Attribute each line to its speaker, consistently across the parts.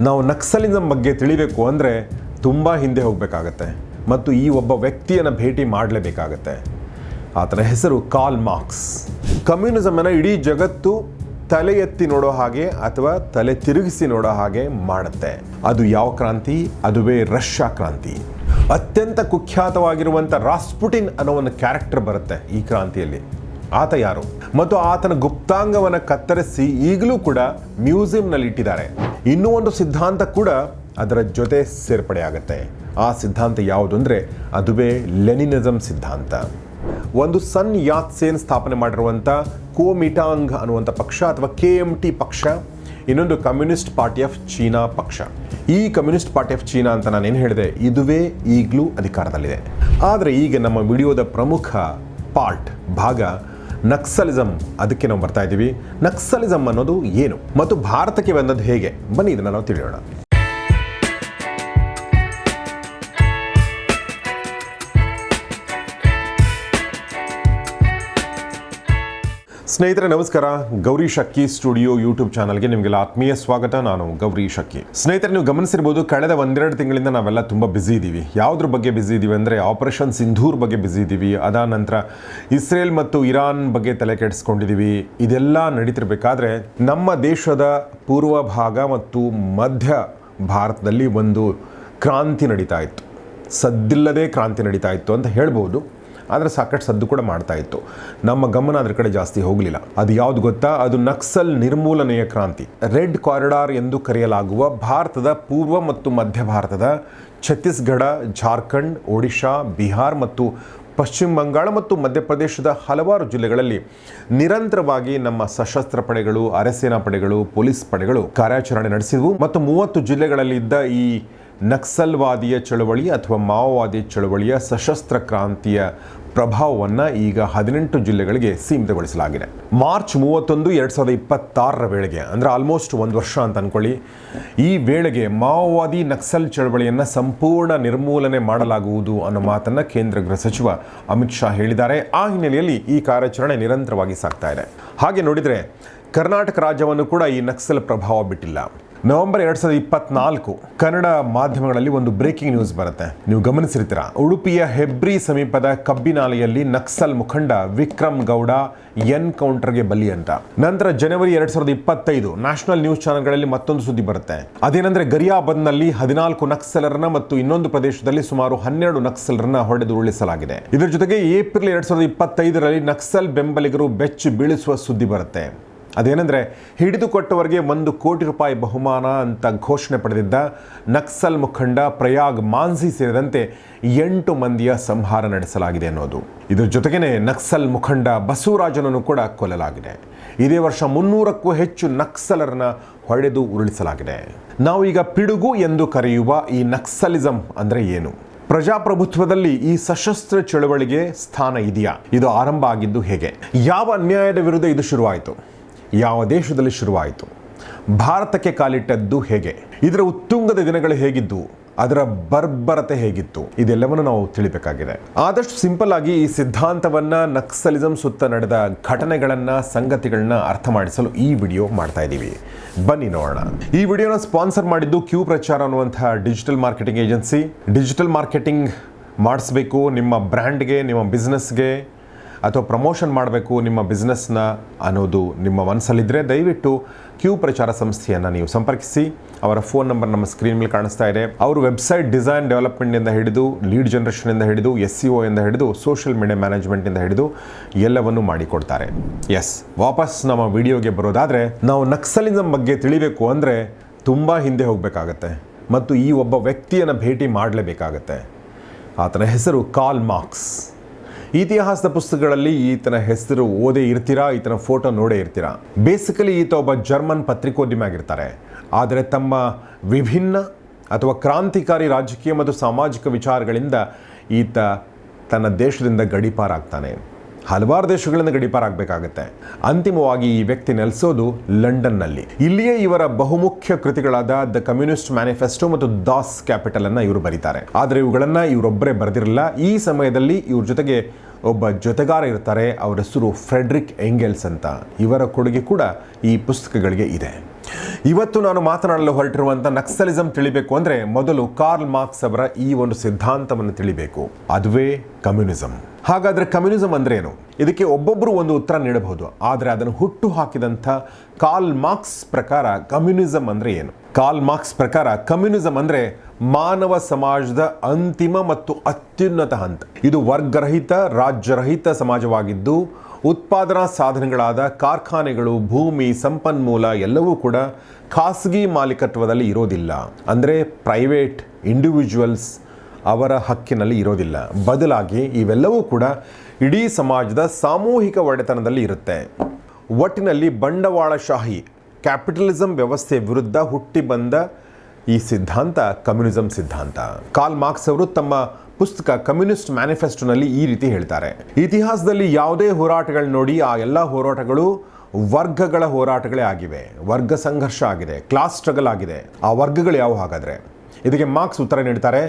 Speaker 1: ನಾವು ನಕ್ಸಲಿಸಂ ಬಗ್ಗೆ ತಿಳಿಬೇಕು ಅಂದರೆ ತುಂಬ ಹಿಂದೆ ಹೋಗಬೇಕಾಗತ್ತೆ ಮತ್ತು ಈ ಒಬ್ಬ ವ್ಯಕ್ತಿಯನ್ನು ಭೇಟಿ ಮಾಡಲೇಬೇಕಾಗತ್ತೆ. ಆತನ ಹೆಸರು ಕಾರ್ಲ್ ಮಾರ್ಕ್ಸ್. ಕಮ್ಯುನಿಸಮನ್ನು ಇಡೀ ಜಗತ್ತು ತಲೆ ಎತ್ತಿ ನೋಡೋ ಹಾಗೆ ಅಥವಾ ತಲೆ ತಿರುಗಿಸಿ ನೋಡೋ ಹಾಗೆ ಮಾಡುತ್ತೆ. ಅದು ಯಾವ ಕ್ರಾಂತಿ? ಅದುವೇ ರಷ್ಯಾ ಕ್ರಾಂತಿ. ಅತ್ಯಂತ ಕುಖ್ಯಾತವಾಗಿರುವಂಥ ರಾಸ್ಪುಟಿನ್ ಅನ್ನೋ ಒಂದು ಕ್ಯಾರೆಕ್ಟರ್ ಬರುತ್ತೆ ಈ ಕ್ರಾಂತಿಯಲ್ಲಿ. ಆತ ಯಾರು ಮತ್ತು ಆತನ ಗುಪ್ತಾಂಗವನ್ನು ಕತ್ತರಿಸಿ ಈಗಲೂ ಕೂಡ ಮ್ಯೂಸಿಯಂನಲ್ಲಿ ಇಟ್ಟಿದ್ದಾರೆ. ಇನ್ನೂ ಒಂದು ಸಿದ್ಧಾಂತ ಕೂಡ ಅದರ ಜೊತೆ ಸೇರ್ಪಡೆ ಆಗುತ್ತೆ. ಆ ಸಿದ್ಧಾಂತ ಯಾವುದು ಅಂದರೆ ಅದುವೇ ಲೆನಿನಿಸಂ ಸಿದ್ಧಾಂತ. ಒಂದು ಸನ್ ಯಾತ್ ಸೇನ್ ಸ್ಥಾಪನೆ ಮಾಡಿರುವಂಥ ಕುಮಿಂಟಾಂಗ್ ಅನ್ನುವಂಥ ಪಕ್ಷ ಅಥವಾ KMT ಪಕ್ಷ, ಇನ್ನೊಂದು ಕಮ್ಯುನಿಸ್ಟ್ ಪಾರ್ಟಿ ಆಫ್ ಚೀನಾ ಪಕ್ಷ. ಈ ಕಮ್ಯುನಿಸ್ಟ್ ಪಾರ್ಟಿ ಆಫ್ ಚೀನಾ ಅಂತ ನಾನೇನು ಹೇಳಿದೆ, ಇದುವೇ ಈಗಲೂ ಅಧಿಕಾರದಲ್ಲಿದೆ. ಆದರೆ ಈಗ ನಮ್ಮ ವಿಡಿಯೋದ ಪ್ರಮುಖ ಭಾಗ ನಕ್ಸಲಿಸಂ. ಅದಕ್ಕೆ ನಾವು ಬರ್ತಾ ಇದ್ದೀವಿ. ನಕ್ಸಲಿಸಂ ಅನ್ನೋದು ಏನು ಮತ್ತು ಭಾರತಕ್ಕೆ ಬಂದದ್ದು ಹೇಗೆ? ಬನ್ನಿ ಇದನ್ನು ನಾವು ತಿಳಿಯೋಣ. ಸ್ನೇಹಿತರೆ ನಮಸ್ಕಾರ. ಗೌರಿ ಶಕ್ಕಿ ಸ್ಟುಡಿಯೋ ಯೂಟ್ಯೂಬ್ ಚಾನಲ್ಗೆ ನಿಮಗೆಲ್ಲ ಆತ್ಮೀಯ ಸ್ವಾಗತ. ನಾನು ಗೌರಿ ಶಕ್ಕಿ. ಸ್ನೇಹಿತರೆ, ನೀವು ಗಮನಿಸಿರ್ಬೋದು, ಕಳೆದ 1-2 ತಿಂಗಳಿಂದ ನಾವೆಲ್ಲ ತುಂಬ ಬ್ಯುಸಿ ಇದ್ದೀವಿ. ಯಾವುದ್ರ ಬಗ್ಗೆ ಬ್ಯುಸಿ ಇದ್ದೀವಿ ಅಂದರೆ ಆಪರೇಷನ್ ಸಿಂಧೂರ್ ಬಗ್ಗೆ ಬ್ಯುಸಿ ಇದ್ದೀವಿ. ಅದಾದ ನಂತರ ಇಸ್ರೇಲ್ ಮತ್ತು ಇರಾನ್ ಬಗ್ಗೆ ತಲೆ ಕೆಡಿಸ್ಕೊಂಡಿದ್ದೀವಿ. ಇದೆಲ್ಲ ನಡೀತಿರ್ಬೇಕಾದ್ರೆ ನಮ್ಮ ದೇಶದ ಪೂರ್ವ ಭಾಗ ಮತ್ತು ಮಧ್ಯ ಭಾರತದಲ್ಲಿ ಒಂದು ಕ್ರಾಂತಿ ನಡೀತಾ ಇತ್ತು. ಸದ್ದಿಲ್ಲದೆ ಕ್ರಾಂತಿ ನಡೀತಾ ಇತ್ತು ಅಂತ ಹೇಳ್ಬೋದು. ಆದರೆ ಸಾಕಷ್ಟು ಸದ್ದು ಕೂಡ ಮಾಡ್ತಾ ಇತ್ತು. ನಮ್ಮ ಗಮನ ಅದರ ಕಡೆ ಜಾಸ್ತಿ ಹೋಗಲಿಲ್ಲ. ಅದು ಯಾವುದು ಗೊತ್ತಾ? ಅದು ನಕ್ಸಲ್ ನಿರ್ಮೂಲನೆಯ ಕ್ರಾಂತಿ. ರೆಡ್ ಕಾರಿಡಾರ್ ಎಂದು ಕರೆಯಲಾಗುವ ಭಾರತದ ಪೂರ್ವ ಮತ್ತು ಮಧ್ಯ ಭಾರತದ ಛತ್ತೀಸ್ಗಢ, ಜಾರ್ಖಂಡ್, ಒಡಿಶಾ, ಬಿಹಾರ್ ಮತ್ತು ಪಶ್ಚಿಮ ಬಂಗಾಳ ಮತ್ತು ಮಧ್ಯಪ್ರದೇಶದ ಹಲವಾರು ಜಿಲ್ಲೆಗಳಲ್ಲಿ ನಿರಂತರವಾಗಿ ನಮ್ಮ ಸಶಸ್ತ್ರ ಪಡೆಗಳು, ಅರೆಸೇನಾ ಪಡೆಗಳು, ಪೊಲೀಸ್ ಪಡೆಗಳು ಕಾರ್ಯಾಚರಣೆ ನಡೆಸಿದವು. ಮತ್ತು 30 ಜಿಲ್ಲೆಗಳಲ್ಲಿದ್ದ ಈ ನಕ್ಸಲ್ವಾದಿಯ ಚಳವಳಿ ಅಥವಾ ಮಾವೋವಾದಿ ಚಳವಳಿಯ ಸಶಸ್ತ್ರ ಕ್ರಾಂತಿಯ ಪ್ರಭಾವವನ್ನು ಈಗ 18 ಜಿಲ್ಲೆಗಳಿಗೆ ಸೀಮಿತಗೊಳಿಸಲಾಗಿದೆ. ಮಾರ್ಚ್ 31, 2026 ವೇಳೆಗೆ, ಅಂದರೆ ಆಲ್ಮೋಸ್ಟ್ 1 ವರ್ಷ ಅಂತ ಅಂದ್ಕೊಳ್ಳಿ, ಈ ವೇಳೆಗೆ ಮಾವೋವಾದಿ ನಕ್ಸಲ್ ಚಳವಳಿಯನ್ನು ಸಂಪೂರ್ಣ ನಿರ್ಮೂಲನೆ ಮಾಡಲಾಗುವುದು ಅನ್ನೋ ಮಾತನ್ನು ಕೇಂದ್ರ ಗೃಹ ಸಚಿವ ಅಮಿತ್ ಶಾ ಹೇಳಿದ್ದಾರೆ. ಆ ಹಿನ್ನೆಲೆಯಲ್ಲಿ ಈ ಕಾರ್ಯಾಚರಣೆ ನಿರಂತರವಾಗಿ ಸಾಗ್ತಾ ಇದೆ. ಹಾಗೆ ನೋಡಿದರೆ ಕರ್ನಾಟಕ ರಾಜ್ಯವನ್ನು ಕೂಡ ಈ ನಕ್ಸಲ್ ಪ್ರಭಾವ ಬಿಟ್ಟಿಲ್ಲ. ನವೆಂಬರ್ 2024 ಕನ್ನಡ ಮಾಧ್ಯಮಗಳಲ್ಲಿ ಒಂದು ಬ್ರೇಕಿಂಗ್ ನ್ಯೂಸ್ ಬರುತ್ತೆ. ನೀವು ಗಮನಿಸಿರ್ತೀರ. ಉಡುಪಿಯ ಹೆಬ್ರಿ ಸಮೀಪದ ಕಬ್ಬಿನಾಲೆಯಲ್ಲಿ ನಕ್ಸಲ್ ಮುಖಂಡ ವಿಕ್ರಮ್ ಗೌಡ ಎನ್ಕೌಂಟರ್ಗೆ ಬಲಿ ಅಂತ. ನಂತರ ಜನವರಿ 2025 ನ್ಯಾಷನಲ್ ನ್ಯೂಸ್ ಚಾನೆಲ್ಗಳಲ್ಲಿ ಮತ್ತೊಂದು ಸುದ್ದಿ ಬರುತ್ತೆ. ಅದೇನೆಂದರೆ ಗರಿಯಾಬಂದ್ನಲ್ಲಿ 14 ನಕ್ಸಲರನ್ನ ಮತ್ತು ಇನ್ನೊಂದು ಪ್ರದೇಶದಲ್ಲಿ ಸುಮಾರು 12 ನಕ್ಸಲರನ್ನ ಹೊಡೆದು ಉರುಳಿಸಲಾಗಿದೆ. ಇದರ ಜೊತೆಗೆ ಏಪ್ರಿಲ್ 2025ರಲ್ಲಿ ನಕ್ಸಲ್ ಬೆಂಬಲಿಗರು ಬೆಚ್ಚಿ ಬೀಳಿಸುವ ಸುದ್ದಿ ಬರುತ್ತೆ. ಅದೇನೆಂದರೆ ಹಿಡಿದುಕೊಟ್ಟವರಿಗೆ 1 ಕೋಟಿ ರೂಪಾಯಿ ಬಹುಮಾನ ಅಂತ ಘೋಷಣೆ ಪಡೆದಿದ್ದ ನಕ್ಸಲ್ ಮುಖಂಡ ಪ್ರಯಾಗ್ ಮಾನ್ಸಿ ಸೇರಿದಂತೆ 8 ಮಂದಿಯ ಸಂಹಾರ ನಡೆಸಲಾಗಿದೆ ಅನ್ನೋದು. ಇದರ ಜೊತೆಗೇನೆ ನಕ್ಸಲ್ ಮುಖಂಡ ಬಸವರಾಜನನ್ನು ಕೂಡ ಕೊಲ್ಲಲಾಗಿದೆ. ಇದೇ ವರ್ಷ 300ಕ್ಕೂ ಹೆಚ್ಚು ನಕ್ಸಲರನ್ನ ಹೊಡೆದು ಉರುಳಿಸಲಾಗಿದೆ. ನಾವು ಈಗ ಪಿಡುಗು ಎಂದು ಕರೆಯುವ ಈ ನಕ್ಸಲಿಸಂ ಅಂದರೆ ಏನು? ಪ್ರಜಾಪ್ರಭುತ್ವದಲ್ಲಿ ಈ ಸಶಸ್ತ್ರ ಚಳವಳಿಗೆ ಸ್ಥಾನ ಇದೆಯಾ? ಇದು ಆರಂಭ ಆಗಿದ್ದು ಹೇಗೆ? ಯಾವ ಅನ್ಯಾಯದ ವಿರುದ್ಧ ಇದು ಶುರುವಾಯಿತು? ಯಾವ ದೇಶದಲ್ಲಿ ಶುರುವಾಯಿತು? ಭಾರತಕ್ಕೆ ಕಾಲಿಟ್ಟದ್ದು ಹೇಗೆ? ಇದರ ಉತ್ತುಂಗದ ದಿನಗಳು ಹೇಗಿದ್ದು? ಅದರ ಬರ್ಬರತೆ ಹೇಗಿತ್ತು? ಇದೆಲ್ಲವನ್ನು ನಾವು ತಿಳಿಬೇಕಾಗಿದೆ. ಆದಷ್ಟು ಸಿಂಪಲ್ ಆಗಿ ಈ ಸಿದ್ಧಾಂತವನ್ನು, ನಕ್ಸಲಿಸಂ ಸುತ್ತ ನಡೆದ ಘಟನೆಗಳನ್ನು, ಸಂಗತಿಗಳನ್ನ ಅರ್ಥ ಮಾಡಿಸಲು ಈ ವಿಡಿಯೋ ಮಾಡ್ತಾ ಇದ್ದೀವಿ. ಬನ್ನಿ ನೋಡೋಣ. ಈ ವಿಡಿಯೋನ ಸ್ಪಾನ್ಸರ್ ಮಾಡಿದ್ದು ಕ್ಯೂ ಪ್ರಚಾರ ಅನ್ನುವಂತಹ digital marketing agency. Digital marketing ಮಾಡಿಸ್ಬೇಕು ನಿಮ್ಮ ಬ್ರ್ಯಾಂಡ್ಗೆ, ನಿಮ್ಮ ಬಿಸ್ನೆಸ್ಗೆ, ಅಥವಾ ಪ್ರಮೋಷನ್ ಮಾಡಬೇಕು ನಿಮ್ಮ ಬಿಸ್ನೆಸ್ನ ಅನ್ನೋದು ನಿಮ್ಮ ಮನಸ್ಸಲ್ಲಿದ್ದರೆ ದಯವಿಟ್ಟು ಕ್ಯೂ ಪ್ರಚಾರ ಸಂಸ್ಥೆಯನ್ನು ನೀವು ಸಂಪರ್ಕಿಸಿ. ಅವರ ಫೋನ್ ನಂಬರ್ ನಮ್ಮ ಸ್ಕ್ರೀನ್ ಮೇಲೆ ಕಾಣಿಸ್ತಾ ಇದೆ. ಅವರು ವೆಬ್ಸೈಟ್ ಡಿಸೈನ್ ಡೆವಲಪ್ಮೆಂಟಿಂದ ಹಿಡಿದು ಲೀಡ್ ಜನರೇಷನಿಂದ ಹಿಡಿದು SEO ಇಂದ ಹಿಡಿದು ಸೋಷಿಯಲ್ ಮೀಡಿಯಾ ಮ್ಯಾನೇಜ್ಮೆಂಟಿಂದ ಹಿಡಿದು ಎಲ್ಲವನ್ನೂ ಮಾಡಿಕೊಡ್ತಾರೆ. ವಾಪಸ್ ನಮ್ಮ ವಿಡಿಯೋಗೆ ಬರೋದಾದರೆ, ನಾವು ನಕ್ಸಲಿಸಂ ಬಗ್ಗೆ ತಿಳಿಬೇಕು ಅಂದರೆ ತುಂಬ ಹಿಂದೆ ಹೋಗಬೇಕಾಗತ್ತೆ ಮತ್ತು ಈ ಒಬ್ಬ ವ್ಯಕ್ತಿಯನ್ನು ಭೇಟಿ ಮಾಡಲೇಬೇಕಾಗತ್ತೆ. ಆತನ ಹೆಸರು ಕಾರ್ಲ್ ಮಾರ್ಕ್ಸ್. ಇತಿಹಾಸದ ಪುಸ್ತಕಗಳಲ್ಲಿ ಈತನ ಹೆಸರು ಓದೇ ಇರ್ತೀರಾ, ಈತನ ಫೋಟೋ ನೋಡೇ ಇರ್ತೀರಾ. ಬೇಸಿಕಲಿ ಈತ ಒಬ್ಬ ಜರ್ಮನ್ ಪತ್ರಿಕೋದ್ಯಮಿ ಆಗಿರ್ತಾರೆ. ಆದರೆ ತಮ್ಮ ವಿಭಿನ್ನ ಅಥವಾ ಕ್ರಾಂತಿಕಾರಿ ರಾಜಕೀಯ ಮತ್ತು ಸಾಮಾಜಿಕ ವಿಚಾರಗಳಿಂದ ಈತ ತನ್ನ ದೇಶದಿಂದ ಗಡೀಪಾರಾಗ್ತಾನೆ. ಹಲವಾರು ದೇಶಗಳಿಂದ ಗಡೀಪಾರಾಗಬೇಕಾಗತ್ತೆ. ಅಂತಿಮವಾಗಿ ಈ ವ್ಯಕ್ತಿ ನೆಲೆಸೋದು ಲಂಡನ್ನಲ್ಲಿ. ಇಲ್ಲಿಯೇ ಇವರ ಬಹುಮುಖ್ಯ ಕೃತಿಗಳಾದ ದ ಕಮ್ಯುನಿಸ್ಟ್ ಮ್ಯಾನಿಫೆಸ್ಟೋ ಮತ್ತು ದಾಸ್ ಕ್ಯಾಪಿಟಲ್ ಅನ್ನು ಇವರು ಬರೀತಾರೆ. ಆದರೆ ಇವುಗಳನ್ನು ಇವರೊಬ್ಬರೇ ಬರೆದಿರಲಿಲ್ಲ. ಈ ಸಮಯದಲ್ಲಿ ಇವ್ರ ಜೊತೆಗೆ ಒಬ್ಬ ಜೊತೆಗಾರ ಇರ್ತಾರೆ. ಅವರ ಹೆಸರು ಫ್ರೆಡ್ರಿಕ್ ಎಂಗೆಲ್ಸ್ ಅಂತ. ಇವರ ಕೊಡುಗೆ ಕೂಡ ಈ ಪುಸ್ತಕಗಳಿಗೆ ಇದೆ. ಇವತ್ತು ನಾನು ಮಾತನಾಡಲು ಹೊರಟಿರುವಂಥ ನಕ್ಸಲಿಸಂ ತಿಳಿಬೇಕು ಅಂದರೆ ಮೊದಲು ಕಾರ್ಲ್ ಮಾರ್ಕ್ಸ್ ಅವರ ಈ ಒಂದು ಸಿದ್ಧಾಂತವನ್ನು ತಿಳಿಬೇಕು, ಅದುವೇ ಕಮ್ಯುನಿಸಂ. ಹಾಗಾದರೆ ಕಮ್ಯುನಿಸಂ ಅಂದ್ರೇನು? ಇದಕ್ಕೆ ಒಬ್ಬೊಬ್ಬರು ಒಂದು ಉತ್ತರ ನೀಡಬಹುದು. ಆದರೆ ಅದನ್ನು ಹುಟ್ಟು ಹಾಕಿದಂಥ ಕಾರ್ಲ್ ಮಾರ್ಕ್ಸ್ ಪ್ರಕಾರ ಕಮ್ಯುನಿಸಂ ಅಂದರೆ ಏನು? ಕಾರ್ಲ್ ಮಾರ್ಕ್ಸ್ ಪ್ರಕಾರ ಕಮ್ಯುನಿಸಂ ಅಂದರೆ ಮಾನವ ಸಮಾಜದ ಅಂತಿಮ ಮತ್ತು ಅತ್ಯುನ್ನತ ಹಂತ. ಇದು ವರ್ಗರಹಿತ, ರಾಜ್ಯರಹಿತ ಸಮಾಜವಾಗಿದ್ದು ಉತ್ಪಾದನಾ ಸಾಧನಗಳಾದ ಕಾರ್ಖಾನೆಗಳು, ಭೂಮಿ, ಸಂಪನ್ಮೂಲ ಎಲ್ಲವೂ ಕೂಡ ಖಾಸಗಿ ಮಾಲೀಕತ್ವದಲ್ಲಿ ಇರೋದಿಲ್ಲ. ಅಂದರೆ ಪ್ರೈವೇಟ್ ಇಂಡಿವಿಜುವಲ್ಸ್ ಅವರ ಹಕ್ಕಿನಲ್ಲಿ ಇರೋದಿಲ್ಲ. ಬದಲಾಗಿ ಇವೆಲ್ಲವೂ ಕೂಡ ಇಡೀ ಸಮಾಜದ ಸಾಮೂಹಿಕ ಒಡೆತನದಲ್ಲಿ ಇರುತ್ತೆ. ಒಟ್ಟಿನಲ್ಲಿ ಬಂಡವಾಳಶಾಹಿ ಕ್ಯಾಪಿಟಲಿಸಂ ವ್ಯವಸ್ಥೆ ವಿರುದ್ಧ ಹುಟ್ಟಿ ಬಂದ ಈ ಸಿದ್ಧಾಂತ ಕಮ್ಯುನಿಸಂ ಸಿದ್ಧಾಂತ. ಕಾರ್ಲ್ ಮಾರ್ಕ್ಸ್ ಅವರು ತಮ್ಮ ಪುಸ್ತಕ ಕಮ್ಯುನಿಸ್ಟ್ ಮ್ಯಾನಿಫೆಸ್ಟೋನಲ್ಲಿ ಈ ರೀತಿ ಹೇಳ್ತಾರೆ: ಇತಿಹಾಸದಲ್ಲಿ ಯಾವುದೇ ಹೋರಾಟಗಳು ನೋಡಿ, ಆ ಎಲ್ಲ ಹೋರಾಟಗಳು ವರ್ಗಗಳ ಹೋರಾಟಗಳೇ ಆಗಿವೆ. ವರ್ಗ ಸಂಘರ್ಷ ಆಗಿದೆ, ಕ್ಲಾಸ್ ಸ್ಟ್ರಗಲ್ ಆಗಿದೆ. ಆ ವರ್ಗಗಳು ಯಾವುವು ಹಾಗಾದರೆ? ಇದಕ್ಕೆ ಮಾರ್ಕ್ಸ್ ಉತ್ತರ ನೀಡ್ತಾರೆ: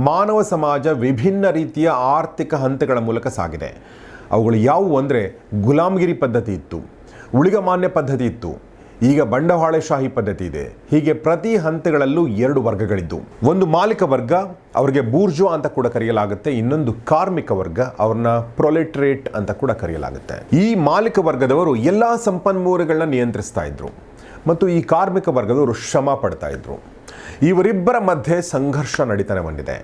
Speaker 1: ಮಾನವ ಸಮಾಜ ವಿಭಿನ್ನ ರೀತಿಯ ಆರ್ಥಿಕ ಹಂತಗಳ ಮೂಲಕ ಸಾಗಿದೆ. ಅವುಗಳು ಯಾವುವು ಅಂದರೆ ಗುಲಾಮಗಿರಿ ಪದ್ಧತಿ ಇತ್ತು, ಉಳಿಗಮಾನ್ಯ ಪದ್ಧತಿ ಇತ್ತು, ಈಗ ಬಂಡವಾಳಶಾಹಿ ಪದ್ಧತಿ ಇದೆ. ಹೀಗೆ ಪ್ರತಿ ಹಂತಗಳಲ್ಲೂ ಎರಡು ವರ್ಗಗಳಿದ್ದು, ಒಂದು ಮಾಲಿಕ ವರ್ಗ, ಅವರಿಗೆ ಬೂರ್ಜುವಾ ಅಂತ ಕೂಡ ಕರೆಯಲಾಗುತ್ತೆ. ಇನ್ನೊಂದು ಕಾರ್ಮಿಕ ವರ್ಗ, ಅವ್ರನ್ನ ಪ್ರೊಲೆಟರೇಟ್ ಅಂತ ಕೂಡ ಕರೆಯಲಾಗುತ್ತೆ. ಈ ಮಾಲಿಕ ವರ್ಗದವರು ಎಲ್ಲ ಸಂಪನ್ಮೂಲಗಳನ್ನ ನಿಯಂತ್ರಿಸ್ತಾ ಇದ್ರು ಮತ್ತು ಈ ಕಾರ್ಮಿಕ ವರ್ಗದವರು ಶ್ರಮ ಪಡ್ತಾ ಇದ್ರು. ಇವರಿಬ್ಬರ ಮಧ್ಯೆ ಸಂಘರ್ಷ ನಡೀತಾನೆ ಬಂದಿದೆ.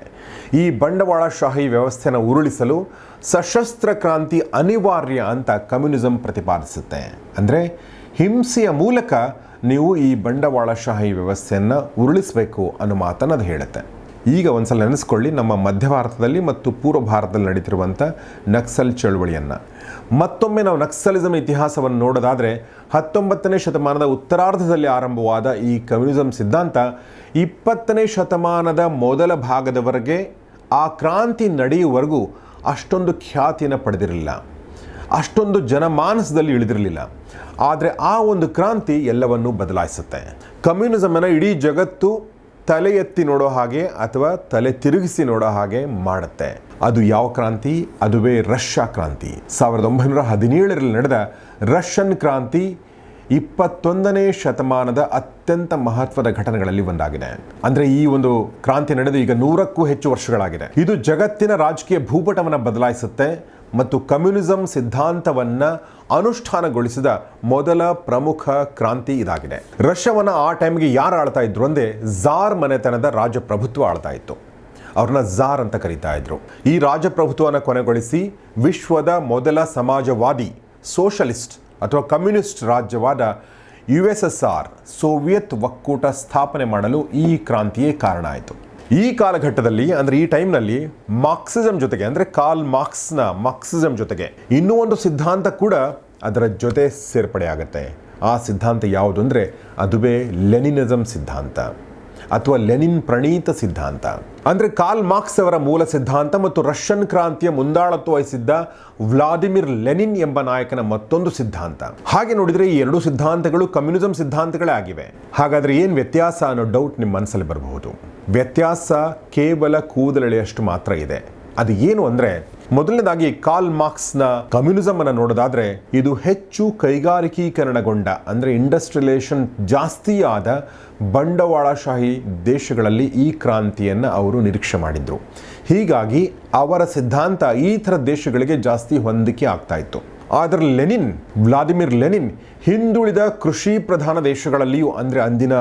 Speaker 1: ಈ ಬಂಡವಾಳಶಾಹಿ ವ್ಯವಸ್ಥೆನ ಉರುಳಿಸಲು ಸಶಸ್ತ್ರ ಕ್ರಾಂತಿ ಅನಿವಾರ್ಯ ಅಂತ ಕಮ್ಯುನಿಸಂ ಪ್ರತಿಪಾದಿಸುತ್ತೆ. ಅಂದರೆ ಹಿಂಸೆಯ ಮೂಲಕ ನೀವು ಈ ಬಂಡವಾಳಶಾಹಿ ವ್ಯವಸ್ಥೆಯನ್ನು ಉರುಳಿಸಬೇಕು ಅನ್ನೋ ಮಾತನ್ನು ಅದು ಹೇಳುತ್ತೆ. ಈಗ ಒಂದ್ಸಲ ನೆನೆಸ್ಕೊಳ್ಳಿ, ನಮ್ಮ ಮಧ್ಯ ಭಾರತದಲ್ಲಿ ಮತ್ತು ಪೂರ್ವ ಭಾರತದಲ್ಲಿ ನಡೀತಿರುವಂಥ ನಕ್ಸಲ್ ಚಳುವಳಿಯನ್ನು. ಮತ್ತೊಮ್ಮೆ ನಾವು ನಕ್ಸಲಿಸಂ ಇತಿಹಾಸವನ್ನು ನೋಡೋದಾದರೆ 19ನೇ ಶತಮಾನದ ಉತ್ತರಾರ್ಧದಲ್ಲಿ ಆರಂಭವಾದ ಈ ಕಮ್ಯುನಿಸಂ ಸಿದ್ಧಾಂತ 20ನೇ ಶತಮಾನದ ಮೊದಲ ಭಾಗದವರೆಗೆ, ಆ ಕ್ರಾಂತಿ ನಡೆಯುವವರೆಗೂ ಅಷ್ಟೊಂದು ಖ್ಯಾತಿಯನ್ನು ಪಡೆದಿರಲಿಲ್ಲ, ಅಷ್ಟೊಂದು ಜನಮಾನಸದಲ್ಲಿ ಇಳಿದಿರಲಿಲ್ಲ. ಆದರೆ ಆ ಒಂದು ಕ್ರಾಂತಿ ಎಲ್ಲವನ್ನೂ ಬದಲಾಯಿಸುತ್ತೆ. ಕಮ್ಯುನಿಸಮನ್ನು ಇಡೀ ಜಗತ್ತು ತಲೆ ಎತ್ತಿ ನೋಡೋ ಹಾಗೆ ಅಥವಾ ತಲೆ ತಿರುಗಿಸಿ ನೋಡೋ ಹಾಗೆ ಮಾಡುತ್ತೆ. ಅದು ಯಾವ ಕ್ರಾಂತಿ? ಅದುವೇ ರಷ್ಯಾ ಕ್ರಾಂತಿ. 1917ರಲ್ಲಿ ನಡೆದ ರಷ್ಯನ್ ಕ್ರಾಂತಿ 21ನೇ ಶತಮಾನದ ಅತ್ಯಂತ ಮಹತ್ವದ ಘಟನೆಗಳಲ್ಲಿ ಒಂದಾಗಿದೆ. ಅಂದರೆ ಈ ಒಂದು ಕ್ರಾಂತಿ ನಡೆದು ಈಗ 100ಕ್ಕೂ ಹೆಚ್ಚು ವರ್ಷಗಳಾಗಿದೆ. ಇದು ಜಗತ್ತಿನ ರಾಜಕೀಯ ಭೂಪಟವನ್ನು ಬದಲಾಯಿಸುತ್ತೆ ಮತ್ತು ಕಮ್ಯುನಿಸಂ ಸಿದ್ಧಾಂತವನ್ನು ಅನುಷ್ಠಾನಗೊಳಿಸಿದ ಮೊದಲ ಪ್ರಮುಖ ಕ್ರಾಂತಿ ಇದಾಗಿದೆ. ರಷ್ಯಾವನ್ನು ಆ ಟೈಮ್ಗೆ ಯಾರು ಆಳ್ತಾ ಇದ್ರು ಅಂದರೆ ಝಾರ್ ಮನೆತನದ ರಾಜಪ್ರಭುತ್ವ ಆಳ್ತಾ ಇತ್ತು. ಅವ್ರನ್ನ ಝಾರ್ ಅಂತ ಕರೀತಾ ಇದ್ರು. ಈ ರಾಜಪ್ರಭುತ್ವವನ್ನು ಕೊನೆಗೊಳಿಸಿ ವಿಶ್ವದ ಮೊದಲ ಸಮಾಜವಾದಿ ಸೋಷಲಿಸ್ಟ್ ಅಥವಾ ಕಮ್ಯುನಿಸ್ಟ್ ರಾಜ್ಯವಾದ USSR ಸೋವಿಯತ್ ಒಕ್ಕೂಟ ಸ್ಥಾಪನೆ ಮಾಡಲು ಈ ಕ್ರಾಂತಿಯೇ ಕಾರಣ ಆಯಿತು. ಈ ಕಾಲಘಟ್ಟದಲ್ಲಿ ಅಂದರೆ ಈ ಟೈಮ್ನಲ್ಲಿ ಮಾರ್ಕ್ಸಿಸಂ ಜೊತೆಗೆ, ಅಂದರೆ ಕಾರ್ಲ್ ಮಾರ್ಕ್ಸ್ನ ಮಾರ್ಕ್ಸಿಸಂ ಜೊತೆಗೆ ಇನ್ನೂ ಒಂದು ಸಿದ್ಧಾಂತ ಕೂಡ ಅದರ ಜೊತೆ ಸೇರ್ಪಡೆ ಆಗುತ್ತೆ. ಆ ಸಿದ್ಧಾಂತ ಯಾವುದು ಅಂದರೆ ಅದುವೇ ಲೆನಿನಿಸಂ ಸಿದ್ಧಾಂತ ಅಥವಾ ಲೆನಿನ್ ಪ್ರಣೀತ ಸಿದ್ಧಾಂತ. ಅಂದರೆ ಕಾರ್ಲ್ ಮಾರ್ಕ್ಸ್ ಅವರ ಮೂಲ ಸಿದ್ಧಾಂತ ಮತ್ತು ರಷ್ಯನ್ ಕ್ರಾಂತಿಯ ಮುಂದಾಳತ್ವ ವಹಿಸಿದ್ದ ವ್ಲಾದಿಮಿರ್ ಲೆನಿನ್ ಎಂಬ ನಾಯಕನ ಮತ್ತೊಂದು ಸಿದ್ಧಾಂತ. ಹಾಗೆ ನೋಡಿದರೆ ಈ ಎರಡು ಸಿದ್ಧಾಂತಗಳು ಕಮ್ಯುನಿಸಂ ಸಿದ್ಧಾಂತಗಳೇ ಆಗಿವೆ. ಹಾಗಾದರೆ ಏನು ವ್ಯತ್ಯಾಸ ಅನ್ನೋ ಡೌಟ್ ನಿಮ್ಮ ಮನಸ್ಸಲ್ಲಿ ಬರಬಹುದು. ವ್ಯತ್ಯಾಸ ಕೇವಲ ಕೂದಲೆಳೆಯಷ್ಟು ಮಾತ್ರ ಇದೆ. ಅದು ಏನು ಅಂದರೆ, ಮೊದಲನೇದಾಗಿ ಕಾರ್ಲ್ ಮಾರ್ಕ್ಸ್ನ ಕಮ್ಯುನಿಸಂ ಅನ್ನು ನೋಡೋದಾದ್ರೆ ಇದು ಹೆಚ್ಚು ಕೈಗಾರಿಕೀಕರಣಗೊಂಡ, ಅಂದರೆ ಇಂಡಸ್ಟ್ರಿಯಲೈಸೇಷನ್ ಜಾಸ್ತಿ ಆದ ಬಂಡವಾಳಶಾಹಿ ದೇಶಗಳಲ್ಲಿ ಈ ಕ್ರಾಂತಿಯನ್ನು ಅವರು ನಿರೀಕ್ಷೆ ಮಾಡಿದ್ರು. ಹೀಗಾಗಿ ಅವರ ಸಿದ್ಧಾಂತ ಈ ಥರ ದೇಶಗಳಿಗೆ ಜಾಸ್ತಿ ಹೊಂದಿಕೆ ಆಗ್ತಾ ಇತ್ತು. ಆದರೆ ವ್ಲಾದಿಮಿರ್ ಲೆನಿನ್ ಹಿಂದುಳಿದ ಕೃಷಿ ಪ್ರಧಾನ ದೇಶಗಳಲ್ಲಿಯೂ, ಅಂದರೆ ಅಂದಿನ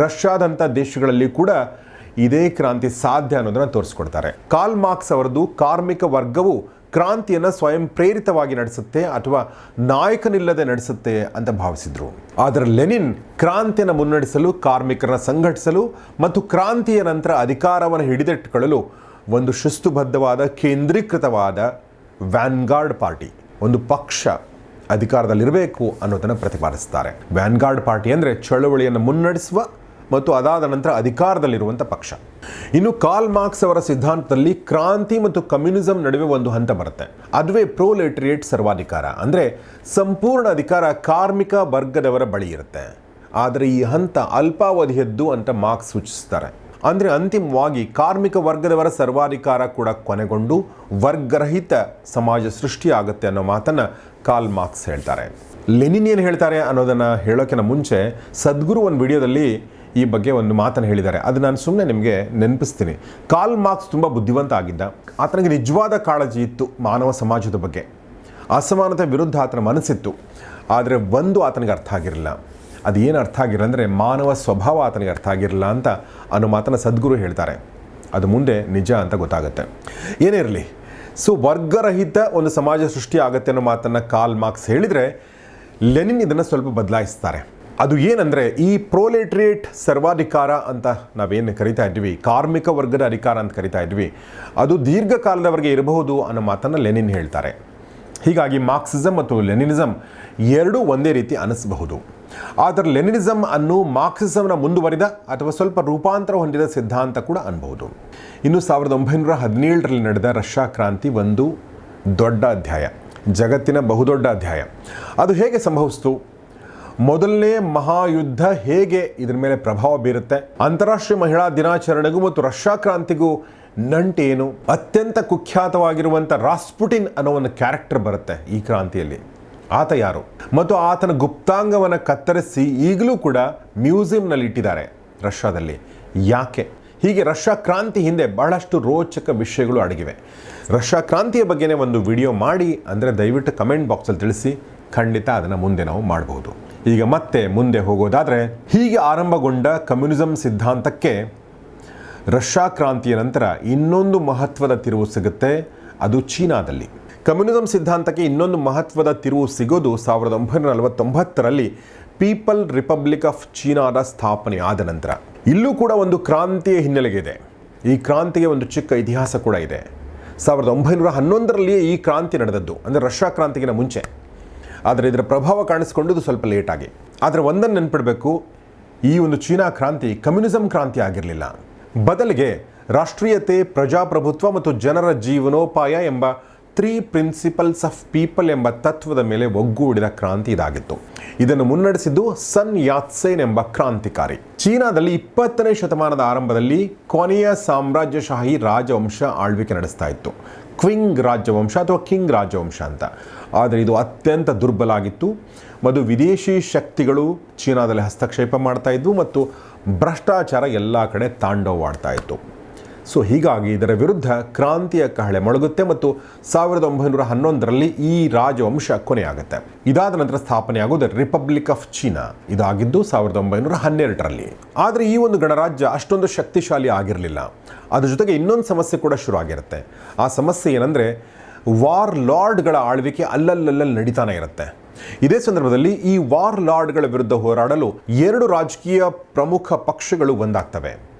Speaker 1: ರಷ್ಯಾದಂಥ ದೇಶಗಳಲ್ಲಿ ಕೂಡ ಇದೇ ಕ್ರಾಂತಿ ಸಾಧ್ಯ ಅನ್ನೋದನ್ನು ತೋರಿಸ್ಕೊಡ್ತಾರೆ. ಕಾರ್ಲ್ ಮಾರ್ಕ್ಸ್ ಅವರದು ಕಾರ್ಮಿಕ ವರ್ಗವು ಕ್ರಾಂತಿಯನ್ನು ಸ್ವಯಂ ಪ್ರೇರಿತವಾಗಿ ನಡೆಸುತ್ತೆ ಅಥವಾ ನಾಯಕನಿಲ್ಲದೆ ನಡೆಸುತ್ತೆ ಅಂತ ಭಾವಿಸಿದ್ರು. ಆದರೆ ಲೆನಿನ್ ಕ್ರಾಂತಿಯನ್ನು ಮುನ್ನಡೆಸಲು, ಕಾರ್ಮಿಕರನ್ನ ಸಂಘಟಿಸಲು ಮತ್ತು ಕ್ರಾಂತಿಯ ನಂತರ ಅಧಿಕಾರವನ್ನು ಹಿಡಿದಿಟ್ಟುಕೊಳ್ಳಲು ಒಂದು ಶಿಸ್ತುಬದ್ಧವಾದ ಕೇಂದ್ರೀಕೃತವಾದ ವ್ಯಾನ್ಗಾರ್ಡ್ ಪಾರ್ಟಿ, ಒಂದು ಪಕ್ಷ ಅಧಿಕಾರದಲ್ಲಿರಬೇಕು ಅನ್ನೋದನ್ನು ಪ್ರತಿಪಾದಿಸ್ತಾರೆ. ವ್ಯಾನ್ಗಾರ್ಡ್ ಪಾರ್ಟಿ ಅಂದರೆ ಚಳವಳಿಯನ್ನು ಮುನ್ನಡೆಸುವ ಮತ್ತು ಅದಾದ ನಂತರ ಅಧಿಕಾರದಲ್ಲಿರುವಂಥ ಪಕ್ಷ. ಇನ್ನು ಕಾರ್ಲ್ ಮಾರ್ಕ್ಸ್ ಅವರ ಸಿದ್ಧಾಂತದಲ್ಲಿ ಕ್ರಾಂತಿ ಮತ್ತು ಕಮ್ಯುನಿಸಂ ನಡುವೆ ಒಂದು ಹಂತ ಬರುತ್ತೆ. ಅದುವೇ ಪ್ರೊಲೆಟರಿಯೇಟ್ ಸರ್ವಾಧಿಕಾರ, ಅಂದರೆ ಸಂಪೂರ್ಣ ಅಧಿಕಾರ ಕಾರ್ಮಿಕ ವರ್ಗದವರ ಬಳಿ ಇರುತ್ತೆ. ಆದರೆ ಈ ಹಂತ ಅಲ್ಪಾವಧಿಯದ್ದು ಅಂತ ಮಾರ್ಕ್ಸ್ ಸೂಚಿಸ್ತಾರೆ. ಅಂದರೆ ಅಂತಿಮವಾಗಿ ಕಾರ್ಮಿಕ ವರ್ಗದವರ ಸರ್ವಾಧಿಕಾರ ಕೂಡ ಕೊನೆಗೊಂಡು ವರ್ಗರಹಿತ ಸಮಾಜ ಸೃಷ್ಟಿಯಾಗುತ್ತೆ ಅನ್ನೋ ಮಾತನ್ನು ಕಾರ್ಲ್ ಮಾರ್ಕ್ಸ್ ಹೇಳ್ತಾರೆ. ಲೆನಿನ್ ಏನು ಹೇಳ್ತಾರೆ ಅನ್ನೋದನ್ನು ಹೇಳೋಕ್ಕಿಂತ ಮುಂಚೆ ಸದ್ಗುರು ಒಂದು ವಿಡಿಯೋದಲ್ಲಿ ಈ ಬಗ್ಗೆ ಒಂದು ಮಾತನ್ನು ಹೇಳಿದ್ದಾರೆ. ಅದು ನಾನು ಸುಮ್ಮನೆ ನಿಮಗೆ ನೆನಪಿಸ್ತೀನಿ. ಕಾರ್ಲ್ ಮಾರ್ಕ್ಸ್ ತುಂಬ ಬುದ್ಧಿವಂತ ಆಗಿದ್ದ. ಆತನಿಗೆ ನಿಜವಾದ ಕಾಳಜಿ ಇತ್ತು ಮಾನವ ಸಮಾಜದ ಬಗ್ಗೆ. ಅಸಮಾನತೆ ವಿರುದ್ಧ ಆತನ ಮನಸ್ಸಿತ್ತು. ಆದರೆ ಒಂದು ಆತನಿಗೆ ಅರ್ಥ ಆಗಿರಲಿಲ್ಲ. ಅದು ಏನು ಅರ್ಥ ಆಗಿರಲಿಲ್ಲ ಅಂದರೆ ಮಾನವ ಸ್ವಭಾವ ಆತನಿಗೆ ಅರ್ಥ ಆಗಿರಲಿಲ್ಲ ಅಂತ ಅನ್ನೋ ಮಾತನ್ನು ಸದ್ಗುರು ಹೇಳ್ತಾರೆ. ಅದು ಮುಂದೆ ನಿಜ ಅಂತ ಗೊತ್ತಾಗುತ್ತೆ. ಏನೇ ಇರಲಿ, ವರ್ಗರಹಿತ ಒಂದು ಸಮಾಜ ಸೃಷ್ಟಿ ಆಗುತ್ತೆ ಅನ್ನೋ ಮಾತನ್ನು ಕಾರ್ಲ್ ಮಾರ್ಕ್ಸ್ ಹೇಳಿದರೆ ಲೆನಿನ್ ಇದನ್ನು ಸ್ವಲ್ಪ ಬದಲಾಯಿಸ್ತಾರೆ. ಅದು ಏನಂದರೆ ಈ ಪ್ರೋಲೆಟ್ರಿಯೇಟ್ ಸರ್ವಾಧಿಕಾರ ಅಂತ ನಾವೇನು ಕರಿತಾ ಇದ್ವಿ, ಕಾರ್ಮಿಕ ವರ್ಗದ ಅಧಿಕಾರ ಅಂತ ಕರಿತಾ ಇದ್ವಿ, ಅದು ದೀರ್ಘಕಾಲದವರೆಗೆ ಇರಬಹುದು ಅನ್ನೋ ಮಾತನ್ನು ಲೆನಿನ್ ಹೇಳ್ತಾರೆ. ಹೀಗಾಗಿ ಮಾರ್ಕ್ಸಿಸಮ್ ಮತ್ತು ಲೆನಿನಿಸಮ್ ಎರಡೂ ಒಂದೇ ರೀತಿ ಅನಿಸಬಹುದು. ಆದರೆ ಲೆನಿನಿಸಮ್ ಅನ್ನು ಮಾರ್ಕ್ಸಿಸಮ್ನ ಮುಂದುವರಿದ ಅಥವಾ ಸ್ವಲ್ಪ ರೂಪಾಂತರ ಹೊಂದಿದ ಸಿದ್ಧಾಂತ ಕೂಡ ಅನ್ಬಹುದು. ಇನ್ನು 1917ರಲ್ಲಿ ನಡೆದ ರಷ್ಯಾ ಕ್ರಾಂತಿ ಒಂದು ದೊಡ್ಡ ಅಧ್ಯಾಯ, ಜಗತ್ತಿನ ಬಹುದೊಡ್ಡ ಅಧ್ಯಾಯ. ಅದು ಹೇಗೆ ಸಂಭವಿಸಿತು, ಮೊದಲನೇ ಮಹಾಯುದ್ಧ ಹೇಗೆ ಇದರ ಮೇಲೆ ಪ್ರಭಾವ ಬೀರುತ್ತೆ, ಅಂತಾರಾಷ್ಟ್ರೀಯ ಮಹಿಳಾ ದಿನಾಚರಣೆಗೂ ಮತ್ತು ರಷ್ಯಾ ಕ್ರಾಂತಿಗೂ ನಂಟೇನು, ಅತ್ಯಂತ ಕುಖ್ಯಾತವಾಗಿರುವಂಥ ರಾಸ್ಪುಟಿನ್ ಅನ್ನೋ ಒಂದು ಕ್ಯಾರೆಕ್ಟರ್ ಬರುತ್ತೆ ಈ ಕ್ರಾಂತಿಯಲ್ಲಿ. ಆತ ಯಾರು ಮತ್ತು ಆತನ ಗುಪ್ತಾಂಗವನ್ನು ಕತ್ತರಿಸಿ ಈಗಲೂ ಕೂಡ ಮ್ಯೂಸಿಯಂನಲ್ಲಿ ಇಟ್ಟಿದ್ದಾರೆ ರಷ್ಯಾದಲ್ಲಿ. ಯಾಕೆ? ಹೀಗೆ ರಷ್ಯಾ ಕ್ರಾಂತಿ ಹಿಂದೆ ಬಹಳಷ್ಟು ರೋಚಕ ವಿಷಯಗಳು ಅಡಗಿವೆ. ರಷ್ಯಾ ಕ್ರಾಂತಿಯ ಬಗ್ಗೆನೇ ಒಂದು ವಿಡಿಯೋ ಮಾಡಿ ಅಂದರೆ ದಯವಿಟ್ಟು ಕಮೆಂಟ್ ಬಾಕ್ಸಲ್ಲಿ ತಿಳಿಸಿ. ಖಂಡಿತ ಅದನ್ನು ಮುಂದೆ ನಾವು ಮಾಡಬಹುದು. ಈಗ ಮತ್ತೆ ಮುಂದೆ ಹೋಗೋದಾದರೆ, ಹೀಗೆ ಆರಂಭಗೊಂಡ ಕಮ್ಯುನಿಸಂ ಸಿದ್ಧಾಂತಕ್ಕೆ ರಷ್ಯಾ ಕ್ರಾಂತಿಯ ನಂತರ ಇನ್ನೊಂದು ಮಹತ್ವದ ತಿರುವು ಸಿಗುತ್ತೆ. ಅದು ಚೀನಾದಲ್ಲಿ. ಕಮ್ಯುನಿಸಂ ಸಿದ್ಧಾಂತಕ್ಕೆ ಇನ್ನೊಂದು ಮಹತ್ವದ ತಿರುವು ಸಿಗೋದು 1949ರಲ್ಲಿ ಪೀಪಲ್ ರಿಪಬ್ಲಿಕ್ ಆಫ್ ಚೀನಾದ ಸ್ಥಾಪನೆ ಆದ ನಂತರ. ಇಲ್ಲೂ ಕೂಡ ಒಂದು ಕ್ರಾಂತಿಯ ಹಿನ್ನೆಲೆಗೆ ಇದೆ. ಈ ಕ್ರಾಂತಿಗೆ ಒಂದು ಚಿಕ್ಕ ಇತಿಹಾಸ ಕೂಡ ಇದೆ. 1911ರಲ್ಲಿಯೇ ಈ ಕ್ರಾಂತಿ ನಡೆದದ್ದು, ಅಂದರೆ ರಷ್ಯಾ ಕ್ರಾಂತಿಗಿನ ಮುಂಚೆ. ಆದರೆ ಇದರ ಪ್ರಭಾವ ಕಾಣಿಸ್ಕೊಂಡದ್ದು ಸ್ವಲ್ಪ ಲೇಟಾಗಿ. ಆದರೆ ಒಂದನ್ನು ನೆನ್ಪಿಡಬೇಕು, ಈ ಒಂದು ಚೀನಾ ಕ್ರಾಂತಿ ಕಮ್ಯುನಿಸಂ ಕ್ರಾಂತಿ ಆಗಿರಲಿಲ್ಲ. ಬದಲಿಗೆ ರಾಷ್ಟ್ರೀಯತೆ, ಪ್ರಜಾಪ್ರಭುತ್ವ ಮತ್ತು ಜನರ ಜೀವನೋಪಾಯ ಎಂಬ 3 ಪ್ರಿನ್ಸಿಪಲ್ಸ್ ಆಫ್ ಪೀಪಲ್ ಎಂಬ ತತ್ವದ ಮೇಲೆ ಒಗ್ಗೂಡಿದ ಕ್ರಾಂತಿ ಇದಾಗಿತ್ತು. ಇದನ್ನು ಮುನ್ನಡೆಸಿದ್ದು ಸನ್ ಯಾತ್ಸೆನ್ ಎಂಬ ಕ್ರಾಂತಿಕಾರಿ. ಚೀನಾದಲ್ಲಿ 20ನೇ ಶತಮಾನದ ಆರಂಭದಲ್ಲಿ ಕೊನೆಯ ಸಾಮ್ರಾಜ್ಯಶಾಹಿ ರಾಜವಂಶ ಆಳ್ವಿಕೆ ನಡೆಸ್ತಾ ಇತ್ತು, ಕ್ವಿಂಗ್ ರಾಜವಂಶ ಅಥವಾ ಕಿಂಗ್ ರಾಜವಂಶ ಅಂತ. ಆದರೆ ಇದು ಅತ್ಯಂತ ದುರ್ಬಲ ಆಗಿತ್ತು ಮತ್ತು ವಿದೇಶಿ ಶಕ್ತಿಗಳು ಚೀನಾದಲ್ಲಿ ಹಸ್ತಕ್ಷೇಪ ಮಾಡ್ತಾ ಇದ್ವು ಮತ್ತು ಭ್ರಷ್ಟಾಚಾರ ಎಲ್ಲ ಕಡೆ ತಾಂಡವವಾಡ್ತಾ ಇತ್ತು. ಹೀಗಾಗಿ ಇದರ ವಿರುದ್ಧ ಕ್ರಾಂತಿಯ ಕಹಳೆ ಮೊಳಗುತ್ತೆ ಮತ್ತು 1911ರಲ್ಲಿ ಈ ರಾಜವಂಶ ಕೊನೆಯಾಗುತ್ತೆ. ಇದಾದ ನಂತರ ಸ್ಥಾಪನೆಯಾಗೋದು ರಿಪಬ್ಲಿಕ್ ಆಫ್ ಚೀನಾ. ಇದಾಗಿದ್ದು 1912ರಲ್ಲಿ. ಆದರೆ ಈ ಒಂದು ಗಣರಾಜ್ಯ ಅಷ್ಟೊಂದು ಶಕ್ತಿಶಾಲಿ ಆಗಿರಲಿಲ್ಲ. ಅದ್ರ ಜೊತೆಗೆ ಇನ್ನೊಂದು ಸಮಸ್ಯೆ ಕೂಡ ಶುರು ಆಗಿರುತ್ತೆ. ಆ ಸಮಸ್ಯೆ ಏನಂದರೆ, ವಾರ್ ಲಾರ್ಡ್ಗಳ ಆಳ್ವಿಕೆ ಅಲ್ಲಲ್ಲಿ ನಡೀತಾನೆ ಇರುತ್ತೆ. ಇದೇ ಸಂದರ್ಭದಲ್ಲಿ ಈ ವಾರ್ ಲಾರ್ಡ್ಗಳ ವಿರುದ್ಧ ಹೋರಾಡಲು 2 ರಾಜಕೀಯ ಪ್ರಮುಖ ಪಕ್ಷಗಳು ಒಂದಾಗ್ತವೆ.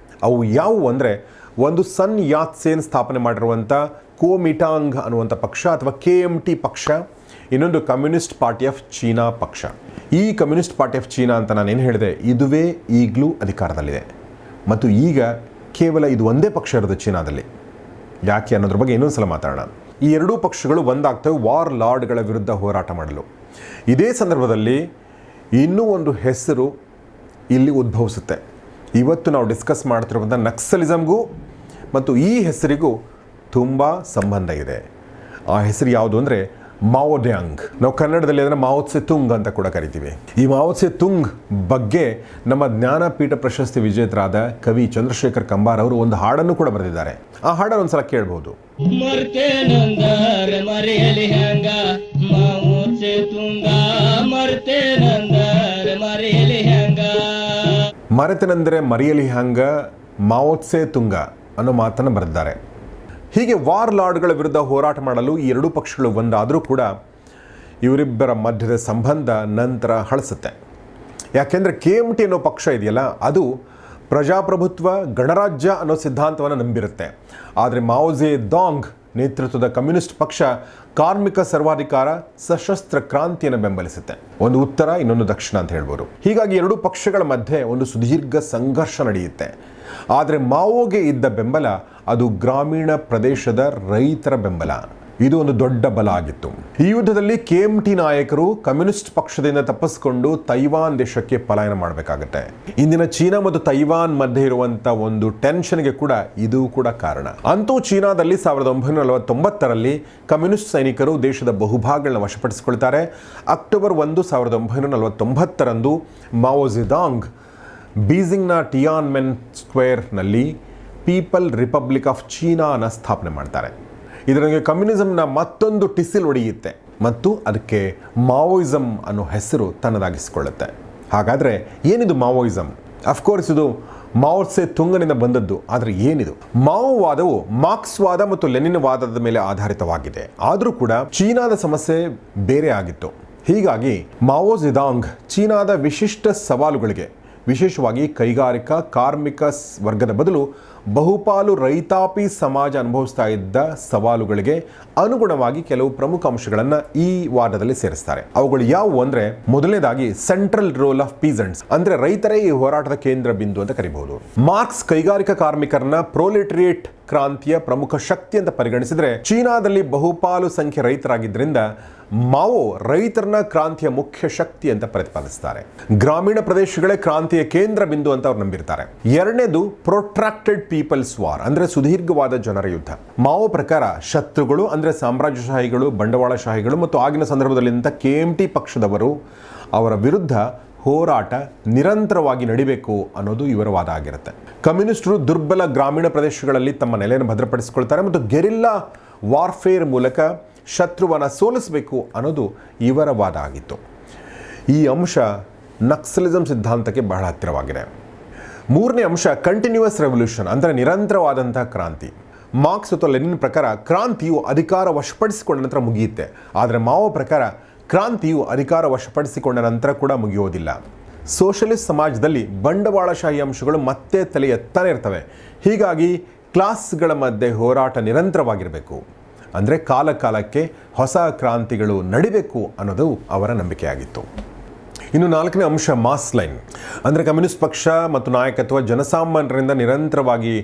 Speaker 1: ಅವು ಯಾವುವು ಅಂದರೆ, ಒಂದು ಸನ್ ಯಾತ್ಸೆನ್ ಸ್ಥಾಪನೆ ಮಾಡಿರುವಂಥ ಕೋಮಿಟಾಂಗ್ ಅನ್ನುವಂಥ ಪಕ್ಷ ಅಥವಾ KMT ಪಕ್ಷ, ಇನ್ನೊಂದು ಕಮ್ಯುನಿಸ್ಟ್ ಪಾರ್ಟಿ ಆಫ್ ಚೀನಾ ಪಕ್ಷ. ಈ ಕಮ್ಯುನಿಸ್ಟ್ ಪಾರ್ಟಿ ಆಫ್ ಚೀನಾ ಅಂತ ನಾನೇನು ಹೇಳಿದೆ, ಇದುವೇ ಈಗಲೂ ಅಧಿಕಾರದಲ್ಲಿದೆ ಮತ್ತು ಈಗ ಕೇವಲ ಇದು ಒಂದೇ ಪಕ್ಷ ಇರೋದು ಚೀನಾದಲ್ಲಿ. ಯಾಕೆ ಅನ್ನೋದ್ರ ಬಗ್ಗೆ ಇನ್ನೊಂದು ಸಲ ಮಾತಾಡೋಣ. ಈ 2 ಪಕ್ಷಗಳು ಒಂದಾಗ್ತವೆ ವಾರ್ ಲಾರ್ಡ್ಗಳ ವಿರುದ್ಧ ಹೋರಾಟ ಮಾಡಲು. ಇದೇ ಸಂದರ್ಭದಲ್ಲಿ ಇನ್ನೂ ಒಂದು ಹೆಸರು ಇಲ್ಲಿ ಉದ್ಭವಿಸುತ್ತೆ. ಇವತ್ತು ನಾವು ಡಿಸ್ಕಸ್ ಮಾಡ್ತಿರುವಂಥ ನಕ್ಸಲಿಸಮ್ಗೂ ಮತ್ತು ಈ ಹೆಸರಿಗೂ ತುಂಬ ಸಂಬಂಧ ಇದೆ. ಆ ಹೆಸರು ಯಾವುದು ಅಂದರೆ ಮಾವೋಡ್ಯಾಂಗ್. ನಾವು ಕನ್ನಡದಲ್ಲಿ ಅದನ್ನು ಮಾವೋ ತ್ಸೆ ತುಂಗ್ ಅಂತ ಕೂಡ ಕರಿತೀವಿ. ಈ ಮಾವೋ ತ್ಸೆ ತುಂಗ್ ಬಗ್ಗೆ ನಮ್ಮ ಜ್ಞಾನಪೀಠ ಪ್ರಶಸ್ತಿ ವಿಜೇತರಾದ ಕವಿ ಚಂದ್ರಶೇಖರ್ ಕಂಬಾರ್ ಅವರು ಒಂದು ಹಾಡನ್ನು ಕೂಡ ಬರೆದಿದ್ದಾರೆ. ಆ ಹಾಡನ್ನು ಒಂದ್ಸಲ ಕೇಳ್ಬೋದು. ಮರೆತನೆಂದರೆ ಮರೆಯಲಿ ಹ್ಯಾಂಗ ಮಾವೋ ತ್ಸೆ ತುಂಗ ಅನ್ನೋ ಮಾತನ್ನು ಬರೆದಿದ್ದಾರೆ. ಹೀಗೆ ವಾರ್ ಲಾರ್ಡ್ಗಳ ವಿರುದ್ಧ ಹೋರಾಟ ಮಾಡಲು ಈ 2 ಪಕ್ಷಗಳು ಒಂದಾದರೂ ಕೂಡ ಇವರಿಬ್ಬರ ಮಧ್ಯದ ಸಂಬಂಧ ನಂತರ ಹಳಸುತ್ತೆ. ಯಾಕೆಂದರೆ KMT ಅನ್ನೋ ಪಕ್ಷ ಇದೆಯಲ್ಲ, ಅದು ಪ್ರಜಾಪ್ರಭುತ್ವ, ಗಣರಾಜ್ಯ ಅನ್ನೋ ಸಿದ್ಧಾಂತವನ್ನು ನಂಬಿರುತ್ತೆ. ಆದರೆ ಮಾವೋ ಝೆ ದಾಂಗ್ ನೇತೃತ್ವದ ಕಮ್ಯುನಿಸ್ಟ್ ಪಕ್ಷ ಕಾರ್ಮಿಕ ಸರ್ವಾಧಿಕಾರ, ಸಶಸ್ತ್ರ ಕ್ರಾಂತಿಯನ್ನು ಬೆಂಬಲಿಸುತ್ತೆ. ಒಂದು ಉತ್ತರ, ಇನ್ನೊಂದು ದಕ್ಷಿಣ ಅಂತ ಹೇಳ್ಬೋದು. ಹೀಗಾಗಿ 2 ಪಕ್ಷಗಳ ಮಧ್ಯೆ ಒಂದು ಸುದೀರ್ಘ ಸಂಘರ್ಷ ನಡೆಯುತ್ತೆ. ಆದರೆ ಮಾವೋಗೆ ಇದ್ದ ಬೆಂಬಲ ಅದು ಗ್ರಾಮೀಣ ಪ್ರದೇಶದ ರೈತರ ಬೆಂಬಲ. ಇದು ಒಂದು ದೊಡ್ಡ ಬಲ ಆಗಿತ್ತು. ಈ ಯುದ್ಧದಲ್ಲಿ KMT ನಾಯಕರು ಕಮ್ಯುನಿಸ್ಟ್ ಪಕ್ಷದಿಂದ ತಪ್ಪಿಸಿಕೊಂಡು ತೈವಾನ್ ದೇಶಕ್ಕೆ ಪಲಾಯನ ಮಾಡಬೇಕಾಗತ್ತೆ. ಇಂದಿನ ಚೀನಾ ಮತ್ತು ತೈವಾನ್ ಮಧ್ಯೆ ಇರುವಂತ ಒಂದು ಟೆನ್ಷನ್ಗೆ ಕೂಡ ಇದು ಕೂಡ ಕಾರಣ. ಅಂತೂ ಚೀನಾದಲ್ಲಿ 1949ರಲ್ಲಿ ಕಮ್ಯುನಿಸ್ಟ್ ಸೈನಿಕರು ದೇಶದ ಬಹುಭಾಗಗಳನ್ನ ವಶಪಡಿಸಿಕೊಳ್ತಾರೆ. ಅಕ್ಟೋಬರ್ 1, 1949ರಂದು ಮಾವೋ ಝೆಡಾಂಗ್ ಬೀಜಿಂಗ್ನ ಟಿಯಾನ್ಮೆನ್ ಸ್ಕ್ವೇರ್ನಲ್ಲಿ ಪೀಪಲ್ ರಿಪಬ್ಲಿಕ್ ಆಫ್ ಚೀನಾನ ಸ್ಥಾಪನೆ ಮಾಡ್ತಾರೆ. ಇದರಲ್ಲಿ ಕಮ್ಯುನಿಸಂನ ಮತ್ತೊಂದು ಟಿಸಿಲ್ ಹೊಡೆಯುತ್ತೆ ಮತ್ತು ಅದಕ್ಕೆ ಮಾವೋಯಿಸಮ್ ಅನ್ನೋ ಹೆಸರು ತನ್ನದಾಗಿಸಿಕೊಳ್ಳುತ್ತೆ. ಹಾಗಾದರೆ ಏನಿದು ಮಾವೋಯಿಸಮ್? ಅಫ್ಕೋರ್ಸ್ ಇದು ಮಾವೋ ಸೆ ತುಂಗನಿಂದ ಬಂದದ್ದು. ಆದರೆ ಏನಿದು? ಮಾವೋವಾದವು ಮಾರ್ಕ್ಸ್ವಾದ ಮತ್ತು ಲೆನಿನ್ ವಾದದ ಮೇಲೆ ಆಧಾರಿತವಾಗಿದೆ. ಆದರೂ ಕೂಡ ಚೀನಾದ ಸಮಸ್ಯೆ ಬೇರೆ ಆಗಿತ್ತು. ಹೀಗಾಗಿ ಮಾವೋ ಝೆಡಾಂಗ್ ಚೀನಾದ ವಿಶಿಷ್ಟ ಸವಾಲುಗಳಿಗೆ, ವಿಶೇಷವಾಗಿ ಕೈಗಾರಿಕಾ ಕಾರ್ಮಿಕ ವರ್ಗದ ಬದಲು ಬಹುಪಾಲು ರೈತಾಪಿ ಸಮಾಜ ಅನುಭವಿಸ್ತಾ ಇದ್ದ ಸವಾಲುಗಳಿಗೆ ಅನುಗುಣವಾಗಿ ಕೆಲವು ಪ್ರಮುಖ ಅಂಶಗಳನ್ನು ಈ ವಾದದಲ್ಲಿ ಸೇರಿಸ್ತಾರೆ. ಅವುಗಳು ಯಾವುವು ಅಂದರೆ, ಮೊದಲನೇದಾಗಿ ಸೆಂಟ್ರಲ್ ರೋಲ್ ಆಫ್ ಪೀಸೆಂಟ್ಸ್, ಅಂದರೆ ರೈತರೇ ಈ ಹೋರಾಟದ ಕೇಂದ್ರ ಬಿಂದು ಅಂತ ಕರಿಬಹುದು. ಮಾರ್ಕ್ಸ್ ಕೈಗಾರಿಕಾ ಕಾರ್ಮಿಕರನ್ನ ಪ್ರೊಲೆಟರಿಯೇಟ್ ಕ್ರಾಂತಿಯ ಪ್ರಮುಖ ಶಕ್ತಿ ಅಂತ ಪರಿಗಣಿಸಿದ್ರೆ, ಚೀನಾದಲ್ಲಿ ಬಹುಪಾಲು ಸಂಖ್ಯೆ ರೈತರಾಗಿದ್ದರಿಂದ ಮಾವೋ ರೈತರನ್ನ ಕ್ರಾಂತಿಯ ಮುಖ್ಯ ಶಕ್ತಿ ಅಂತ ಪ್ರತಿಪಾದಿಸ್ತಾರೆ. ಗ್ರಾಮೀಣ ಪ್ರದೇಶಗಳೇ ಕ್ರಾಂತಿಯ ಕೇಂದ್ರ ಬಿಂದು ಅಂತ ಅವ್ರು ನಂಬಿರ್ತಾರೆ. ಎರಡನೇದು ಪ್ರೊಟ್ರಾಕ್ಟೆಡ್ ಪೀಪಲ್ಸ್ ವಾರ್, ಅಂದ್ರೆ ಸುದೀರ್ಘವಾದ ಜನರ ಯುದ್ಧ. ಮಾವೋ ಪ್ರಕಾರ ಶತ್ರುಗಳು ಅಂದ್ರೆ ಸಾಮ್ರಾಜ್ಯಶಾಹಿಗಳು, ಬಂಡವಾಳಶಾಹಿಗಳು ಮತ್ತು ಆಗಿನ ಸಂದರ್ಭದಲ್ಲಿಂದ KMT ಪಕ್ಷದವರು ಅವರ ವಿರುದ್ಧ ಹೋರಾಟ ನಿರಂತರವಾಗಿ ನಡಿಬೇಕು ಅನ್ನೋದು ಇವರ ವಾದ ಆಗಿರುತ್ತೆ. ಕಮ್ಯುನಿಸ್ಟರು ದುರ್ಬಲ ಗ್ರಾಮೀಣ ಪ್ರದೇಶಗಳಲ್ಲಿ ತಮ್ಮ ನೆಲೆಯನ್ನು ಭದ್ರಪಡಿಸಿಕೊಳ್ತಾರೆ ಮತ್ತು ಗೆರಿಲ್ಲಾ ವಾರ್ಫೇರ್ ಮೂಲಕ ಶತ್ರುವನ್ನು ಸೋಲಿಸಬೇಕು ಅನ್ನೋದು ಇವರ ವಾದ ಆಗಿತ್ತು. ಈ ಅಂಶ ನಕ್ಸಲಿಸಂ ಸಿದ್ಧಾಂತಕ್ಕೆ ಬಹಳ ಹತ್ತಿರವಾಗಿದೆ. ಮೂರನೇ ಅಂಶ ಕಂಟಿನ್ಯೂಯಸ್ ರೆವಲ್ಯೂಷನ್, ಅಂದರೆ ನಿರಂತರವಾದಂತಹ ಕ್ರಾಂತಿ. ಮಾರ್ಕ್ಸ್ ಅಥವಾ ಲೆನಿನ್ ಪ್ರಕಾರ ಕ್ರಾಂತಿಯು ಅಧಿಕಾರ ವಶಪಡಿಸಿಕೊಂಡ ನಂತರ ಮುಗಿಯುತ್ತೆ. ಆದರೆ ಮಾವೋ ಪ್ರಕಾರ ಕ್ರಾಂತಿಯು ಅಧಿಕಾರ ವಶಪಡಿಸಿಕೊಂಡ ನಂತರ ಕೂಡ ಮುಗಿಯೋದಿಲ್ಲ. ಸೋಷಲಿಸ್ಟ್ ಸಮಾಜದಲ್ಲಿ ಬಂಡವಾಳಶಾಹಿ ಅಂಶಗಳು ಮತ್ತೆ ತಲೆ ಎತ್ತಾನೆ ಇರ್ತವೆ. ಹೀಗಾಗಿ ಕ್ಲಾಸ್ಗಳ ಮಧ್ಯೆ ಹೋರಾಟ ನಿರಂತರವಾಗಿರಬೇಕು, ಅಂದರೆ ಕಾಲ ಕಾಲಕ್ಕೆ ಹೊಸ ಕ್ರಾಂತಿಗಳು ನಡಿಬೇಕು ಅನ್ನೋದು ಅವರ ನಂಬಿಕೆಯಾಗಿತ್ತು. ಇನ್ನು ನಾಲ್ಕನೇ ಅಂಶ ಮಾಸ್ ಲೈನ್, ಅಂದರೆ ಕಮ್ಯುನಿಸ್ಟ್ ಪಕ್ಷ ಮತ್ತು ನಾಯಕತ್ವ ಜನಸಾಮಾನ್ಯರಿಂದ ನಿರಂತರವಾಗಿ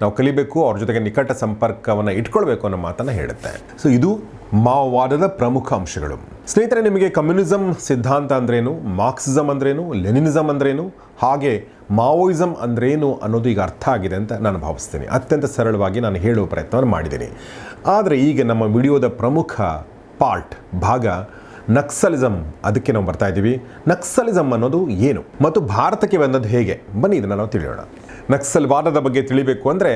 Speaker 1: ನಾವು ಕಲಿಬೇಕು, ಅವ್ರ ಜೊತೆಗೆ ನಿಕಟ ಸಂಪರ್ಕವನ್ನು ಇಟ್ಕೊಳ್ಬೇಕು ಅನ್ನೋ ಮಾತನ್ನು ಹೇಳುತ್ತೆ. ಸೊ ಇದು ಮಾವೋವಾದದ ಪ್ರಮುಖ ಅಂಶಗಳು. ಸ್ನೇಹಿತರೆ, ನಿಮಗೆ ಕಮ್ಯುನಿಸಂ ಸಿದ್ಧಾಂತ ಅಂದ್ರೇನು, ಮಾರ್ಕ್ಸಿಸಮ್ ಅಂದ್ರೇನು, ಲೆನಿನಿಸಮ್ ಅಂದ್ರೇನು, ಹಾಗೆ ಮಾವೋಯಿಸಮ್ ಅಂದ್ರೇನು ಅನ್ನೋದು ಈಗ ಅರ್ಥ ಆಗಿದೆ ಅಂತ ನಾನು ಭಾವಿಸ್ತೀನಿ. ಅತ್ಯಂತ ಸರಳವಾಗಿ ನಾನು ಹೇಳುವ ಪ್ರಯತ್ನವನ್ನು ಮಾಡಿದ್ದೀನಿ. ಆದರೆ ಈಗ ನಮ್ಮ ವಿಡಿಯೋದ ಪ್ರಮುಖ ಭಾಗ ನಕ್ಸಲಿಸಮ್, ಅದಕ್ಕೆ ನಾವು ಬರ್ತಾ ಇದ್ದೀವಿ. ನಕ್ಸಲಿಸಮ್ ಅನ್ನೋದು ಏನು ಮತ್ತು ಭಾರತಕ್ಕೆ ಬಂದದ್ದು ಹೇಗೆ, ಬನ್ನಿ ಇದನ್ನು ನಾವು ತಿಳಿಯೋಣ. ನಕ್ಸಲ್ವಾದದ ಬಗ್ಗೆ ತಿಳಿಬೇಕು ಅಂದರೆ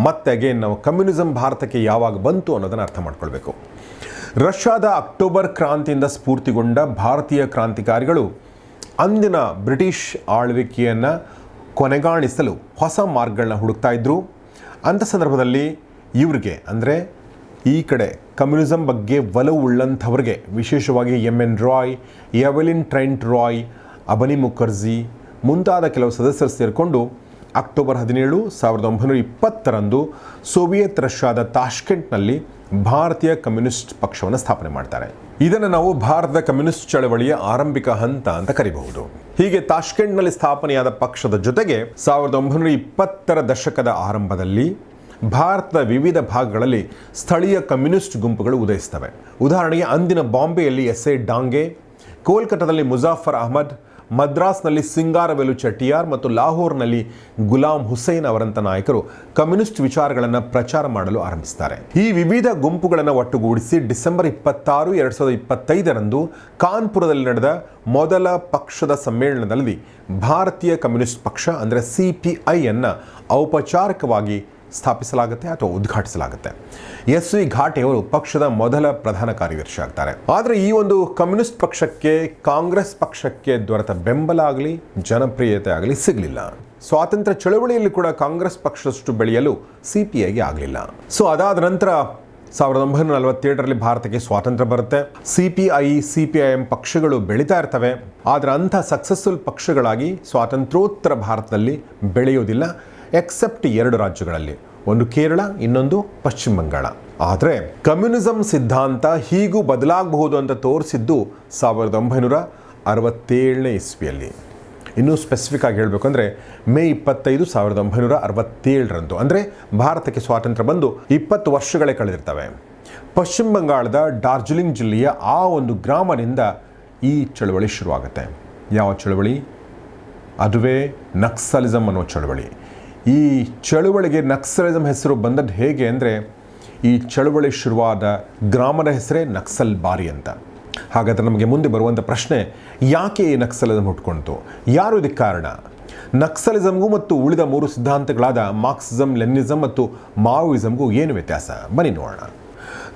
Speaker 1: ಮತ್ತೆ ಅಗೇನ್ ನಾವು ಕಮ್ಯುನಿಸಂ ಭಾರತಕ್ಕೆ ಯಾವಾಗ ಬಂತು ಅನ್ನೋದನ್ನು ಅರ್ಥ ಮಾಡ್ಕೊಳ್ಬೇಕು. ರಷ್ಯಾದ ಅಕ್ಟೋಬರ್ ಕ್ರಾಂತಿಯಿಂದ ಸ್ಫೂರ್ತಿಗೊಂಡ ಭಾರತೀಯ ಕ್ರಾಂತಿಕಾರಿಗಳು ಅಂದಿನ ಬ್ರಿಟಿಷ್ ಆಳ್ವಿಕೆಯನ್ನು ಕೊನೆಗಾಣಿಸಲು ಹೊಸ ಮಾರ್ಗಗಳನ್ನ ಹುಡುಕ್ತಾ ಇದ್ದರು. ಅಂಥ ಸಂದರ್ಭದಲ್ಲಿ ಇವ್ರಿಗೆ, ಅಂದರೆ ಈ ಕಡೆ ಕಮ್ಯುನಿಸಂ ಬಗ್ಗೆ ಒಲವು ಉಳ್ಳಂಥವ್ರಿಗೆ, ವಿಶೇಷವಾಗಿ MN Roy, Evelyn Trent Roy, Abani Mukherjee ಮುಂತಾದ ಕೆಲವು ಸದಸ್ಯರು ಸೇರಿಕೊಂಡು ಅಕ್ಟೋಬರ್ 17, 1920ರಂದು ಸೋವಿಯತ್ ರಷ್ಯಾದ ತಾಷ್ಕೆಂಟ್ನಲ್ಲಿ ಭಾರತೀಯ ಕಮ್ಯುನಿಸ್ಟ್ ಪಕ್ಷವನ್ನು ಸ್ಥಾಪನೆ ಮಾಡ್ತಾರೆ. ಇದನ್ನು ನಾವು ಭಾರತದ ಕಮ್ಯುನಿಸ್ಟ್ ಚಳವಳಿಯ ಆರಂಭಿಕ ಹಂತ ಅಂತ ಕರಿಬಹುದು. ಹೀಗೆ ತಾಷ್ಕೆಂಟ್ನಲ್ಲಿ ಸ್ಥಾಪನೆಯಾದ ಪಕ್ಷದ ಜೊತೆಗೆ 1920ರ ದಶಕದ ಆರಂಭದಲ್ಲಿ ಭಾರತದ ವಿವಿಧ ಭಾಗಗಳಲ್ಲಿ ಸ್ಥಳೀಯ ಕಮ್ಯುನಿಸ್ಟ್ ಗುಂಪುಗಳು ಉದಯಿಸ್ತವೆ. ಉದಾಹರಣೆಗೆ ಅಂದಿನ ಬಾಂಬೆಯಲ್ಲಿ SA ಡಾಂಗೆ, ಕೋಲ್ಕತ್ತಾದಲ್ಲಿ ಮುಜಾಫರ್ ಅಹಮದ್, ಮದ್ರಾಸ್ನಲ್ಲಿ ಸಿಂಗಾರವೇಲು ಚೆಟ್ಟಿಯಾರ್ ಮತ್ತು ಲಾಹೋರ್ನಲ್ಲಿ ಗುಲಾಂ ಹುಸೈನ್ ಅವರಂಥ ನಾಯಕರು ಕಮ್ಯುನಿಸ್ಟ್ ವಿಚಾರಗಳನ್ನು ಪ್ರಚಾರ ಮಾಡಲು ಆರಂಭಿಸುತ್ತಾರೆ. ಈ ವಿವಿಧ ಗುಂಪುಗಳನ್ನು ಒಟ್ಟುಗೂಡಿಸಿ ಡಿಸೆಂಬರ್ 26, 2025ರಂದು ಕಾನ್ಪುರದಲ್ಲಿ ನಡೆದ ಮೊದಲ ಪಕ್ಷದ ಸಮ್ಮೇಳನದಲ್ಲಿ ಭಾರತೀಯ ಕಮ್ಯುನಿಸ್ಟ್ ಪಕ್ಷ ಅಂದರೆ CPIಯನ್ನು ಔಪಚಾರಿಕವಾಗಿ ಸ್ಥಾಪಿಸಲಾಗುತ್ತೆ ಅಥವಾ ಉದ್ಘಾಟಿಸಲಾಗುತ್ತೆ. SV ಘಾಟೆಯವರು ಪಕ್ಷದ ಮೊದಲ ಪ್ರಧಾನ ಕಾರ್ಯದರ್ಶಿ ಆಗ್ತಾರೆ. ಆದರೆ ಈ ಒಂದು ಕಮ್ಯುನಿಸ್ಟ್ ಪಕ್ಷಕ್ಕೆ ಕಾಂಗ್ರೆಸ್ ಪಕ್ಷಕ್ಕೆ ದೊರೆತ ಬೆಂಬಲ ಆಗಲಿ ಜನಪ್ರಿಯತೆ ಆಗಲಿ ಸಿಗಲಿಲ್ಲ. ಸ್ವಾತಂತ್ರ್ಯ ಚಳವಳಿಯಲ್ಲಿ ಕೂಡ ಕಾಂಗ್ರೆಸ್ ಪಕ್ಷದಷ್ಟು ಬೆಳೆಯಲು CPIಗೆ ಆಗಲಿಲ್ಲ. ಸೊ ಅದಾದ ನಂತರ 1947ರಲ್ಲಿ ಭಾರತಕ್ಕೆ ಸ್ವಾತಂತ್ರ್ಯ ಬರುತ್ತೆ. CPI, CPIM ಪಕ್ಷಗಳು ಬೆಳೀತಾ ಇರ್ತವೆ. ಆದರೆ ಅಂಥ ಸಕ್ಸಸ್ಫುಲ್ ಪಕ್ಷಗಳಾಗಿ ಸ್ವಾತಂತ್ರ್ಯೋತ್ತರ ಭಾರತದಲ್ಲಿ ಬೆಳೆಯೋದಿಲ್ಲ, ಎಕ್ಸೆಪ್ಟ್ 2 ರಾಜ್ಯಗಳಲ್ಲಿ, ಒಂದು ಕೇರಳ, ಇನ್ನೊಂದು ಪಶ್ಚಿಮ ಬಂಗಾಳ. ಆದರೆ ಕಮ್ಯುನಿಸಂ ಸಿದ್ಧಾಂತ ಹೀಗೂ ಬದಲಾಗಬಹುದು ಅಂತ ತೋರಿಸಿದ್ದು 1967ನೇ ಇಸ್ವಿಯಲ್ಲಿ. ಇನ್ನೂ ಸ್ಪೆಸಿಫಿಕ್ ಆಗಿ ಹೇಳಬೇಕು ಅಂದರೆ ಮೇ 25, 1967ರಂದು, ಅಂದರೆ ಭಾರತಕ್ಕೆ ಸ್ವಾತಂತ್ರ್ಯ ಬಂದು 20 ವರ್ಷಗಳೇ ಕಳೆದಿರ್ತವೆ. ಪಶ್ಚಿಮ ಬಂಗಾಳದ ಡಾರ್ಜಿಲಿಂಗ್ ಜಿಲ್ಲೆಯ ಆ ಒಂದು ಗ್ರಾಮದಿಂದ ಈ ಚಳವಳಿ ಶುರುವಾಗುತ್ತೆ. ಯಾವ ಚಳವಳಿ? ಅದುವೇ ನಕ್ಸಲಿಸಮ್ ಅನ್ನೋ ಚಳವಳಿ. ಈ ಚಳವಳಿಗೆ ನಕ್ಸಲಿಸಮ್ ಹೆಸರು ಬಂದದ್ದು ಹೇಗೆ ಅಂದರೆ, ಈ ಚಳವಳಿ ಶುರುವಾದ ಗ್ರಾಮದ ಹೆಸರೇ ನಕ್ಸಲ್ ಬಾರಿ ಅಂತ. ಹಾಗಾದರೆ ನಮಗೆ ಮುಂದೆ ಬರುವಂಥ ಪ್ರಶ್ನೆ, ಯಾಕೆ ಈ ನಕ್ಸಲಿಸಮ್ ಹುಟ್ಕೊಳ್ತು? ಯಾರು ಇದಕ್ಕೆ ಕಾರಣ? ನಕ್ಸಲಿಸಮ್ಗೂ ಮತ್ತು ಉಳಿದ 3 ಸಿದ್ಧಾಂತಗಳಾದ ಮಾರ್ಕ್ಸಿಸಮ್, ಲೆನಿನಿಸಮ್ ಮತ್ತು ಮಾವೋಯಿಸಮ್ಗೂ ಏನು ವ್ಯತ್ಯಾಸ? ಬನ್ನಿ ನೋಡೋಣ.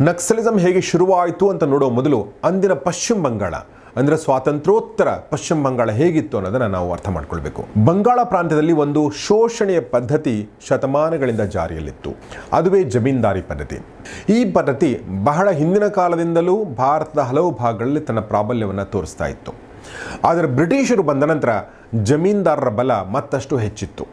Speaker 1: ನಕ್ಸಲಿಸಮ್ ಹೇಗೆ ಶುರುವಾಯಿತು ಅಂತ ನೋಡೋ ಮೊದಲು ಅಂದಿನ ಪಶ್ಚಿಮ ಬಂಗಾಳ ಅಂದರೆ ಸ್ವಾತಂತ್ರ್ಯೋತ್ತರ ಪಶ್ಚಿಮ ಬಂಗಾಳ ಹೇಗಿತ್ತು ಅನ್ನೋದನ್ನು ನಾವು ಅರ್ಥ ಮಾಡ್ಕೊಳ್ಬೇಕು. ಬಂಗಾಳ ಪ್ರಾಂತ್ಯದಲ್ಲಿ ಒಂದು ಶೋಷಣೆಯ ಪದ್ಧತಿ ಶತಮಾನಗಳಿಂದ ಜಾರಿಯಲ್ಲಿತ್ತು. ಅದುವೇ ಜಮೀನ್ದಾರಿ ಪದ್ಧತಿ. ಈ ಪದ್ಧತಿ ಬಹಳ ಹಿಂದಿನ ಕಾಲದಿಂದಲೂ ಭಾರತದ ಹಲವು ಭಾಗಗಳಲ್ಲಿ ತನ್ನ ಪ್ರಾಬಲ್ಯವನ್ನು ತೋರಿಸ್ತಾ ಇತ್ತು. ಆದರೆ ಬ್ರಿಟಿಷರು ಬಂದ ನಂತರ ಜಮೀನ್ದಾರರ ಬಲ ಮತ್ತಷ್ಟು ಹೆಚ್ಚಿತ್ತು.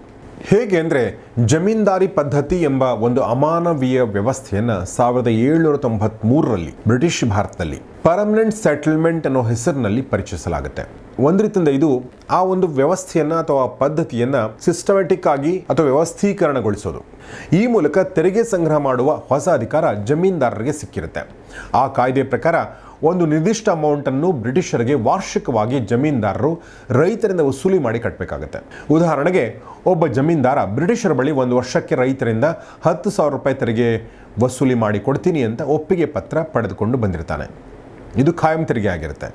Speaker 1: ಹೇಗೆ ಅಂದರೆ, ಜಮೀನ್ದಾರಿ ಪದ್ಧತಿ ಎಂಬ ಒಂದು ಅಮಾನವೀಯ ವ್ಯವಸ್ಥೆಯನ್ನು 1793ರಲ್ಲಿ ಬ್ರಿಟಿಷ್ ಭಾರತದಲ್ಲಿ ಪರ್ಮನೆಂಟ್ ಸೆಟಲ್ಮೆಂಟ್ ಅನ್ನೋ ಹೆಸರಿನಲ್ಲಿ ಪರಿಚಯಿಸಲಾಗುತ್ತೆ. ಒಂದು ರೀತಿಯಿಂದ ಇದು ಆ ಒಂದು ವ್ಯವಸ್ಥೆಯನ್ನು ಅಥವಾ ಪದ್ಧತಿಯನ್ನು ಸಿಸ್ಟಮ್ಯಾಟಿಕ್ ಆಗಿ ಅಥವಾ ವ್ಯವಸ್ಥೀಕರಣಗೊಳಿಸೋದು. ಈ ಮೂಲಕ ತೆರಿಗೆ ಸಂಗ್ರಹ ಮಾಡುವ ಹೊಸ ಅಧಿಕಾರ ಜಮೀನ್ದಾರರಿಗೆ ಸಿಕ್ಕಿರುತ್ತೆ. ಆ ಕಾಯ್ದೆ ಪ್ರಕಾರ ಒಂದು ನಿರ್ದಿಷ್ಟ ಅಮೌಂಟನ್ನು ಬ್ರಿಟಿಷರಿಗೆ ವಾರ್ಷಿಕವಾಗಿ ಜಮೀನ್ದಾರರು ರೈತರಿಂದ ವಸೂಲಿ ಮಾಡಿ ಕಟ್ಟಬೇಕಾಗುತ್ತೆ. ಉದಾಹರಣೆಗೆ, ಒಬ್ಬ ಜಮೀನ್ದಾರ ಬ್ರಿಟಿಷರ ಬಳಿ ಒಂದು ವರ್ಷಕ್ಕೆ ರೈತರಿಂದ 10,000 ರೂಪಾಯಿ ತೆರಿಗೆ ವಸೂಲಿ ಮಾಡಿ ಕೊಡ್ತೀನಿ ಅಂತ ಒಪ್ಪಿಗೆ ಪತ್ರ ಪಡೆದುಕೊಂಡು ಬಂದಿರ್ತಾನೆ. ಇದು ಖಾಯಂ ತೆರಿಗೆ ಆಗಿರುತ್ತೆ.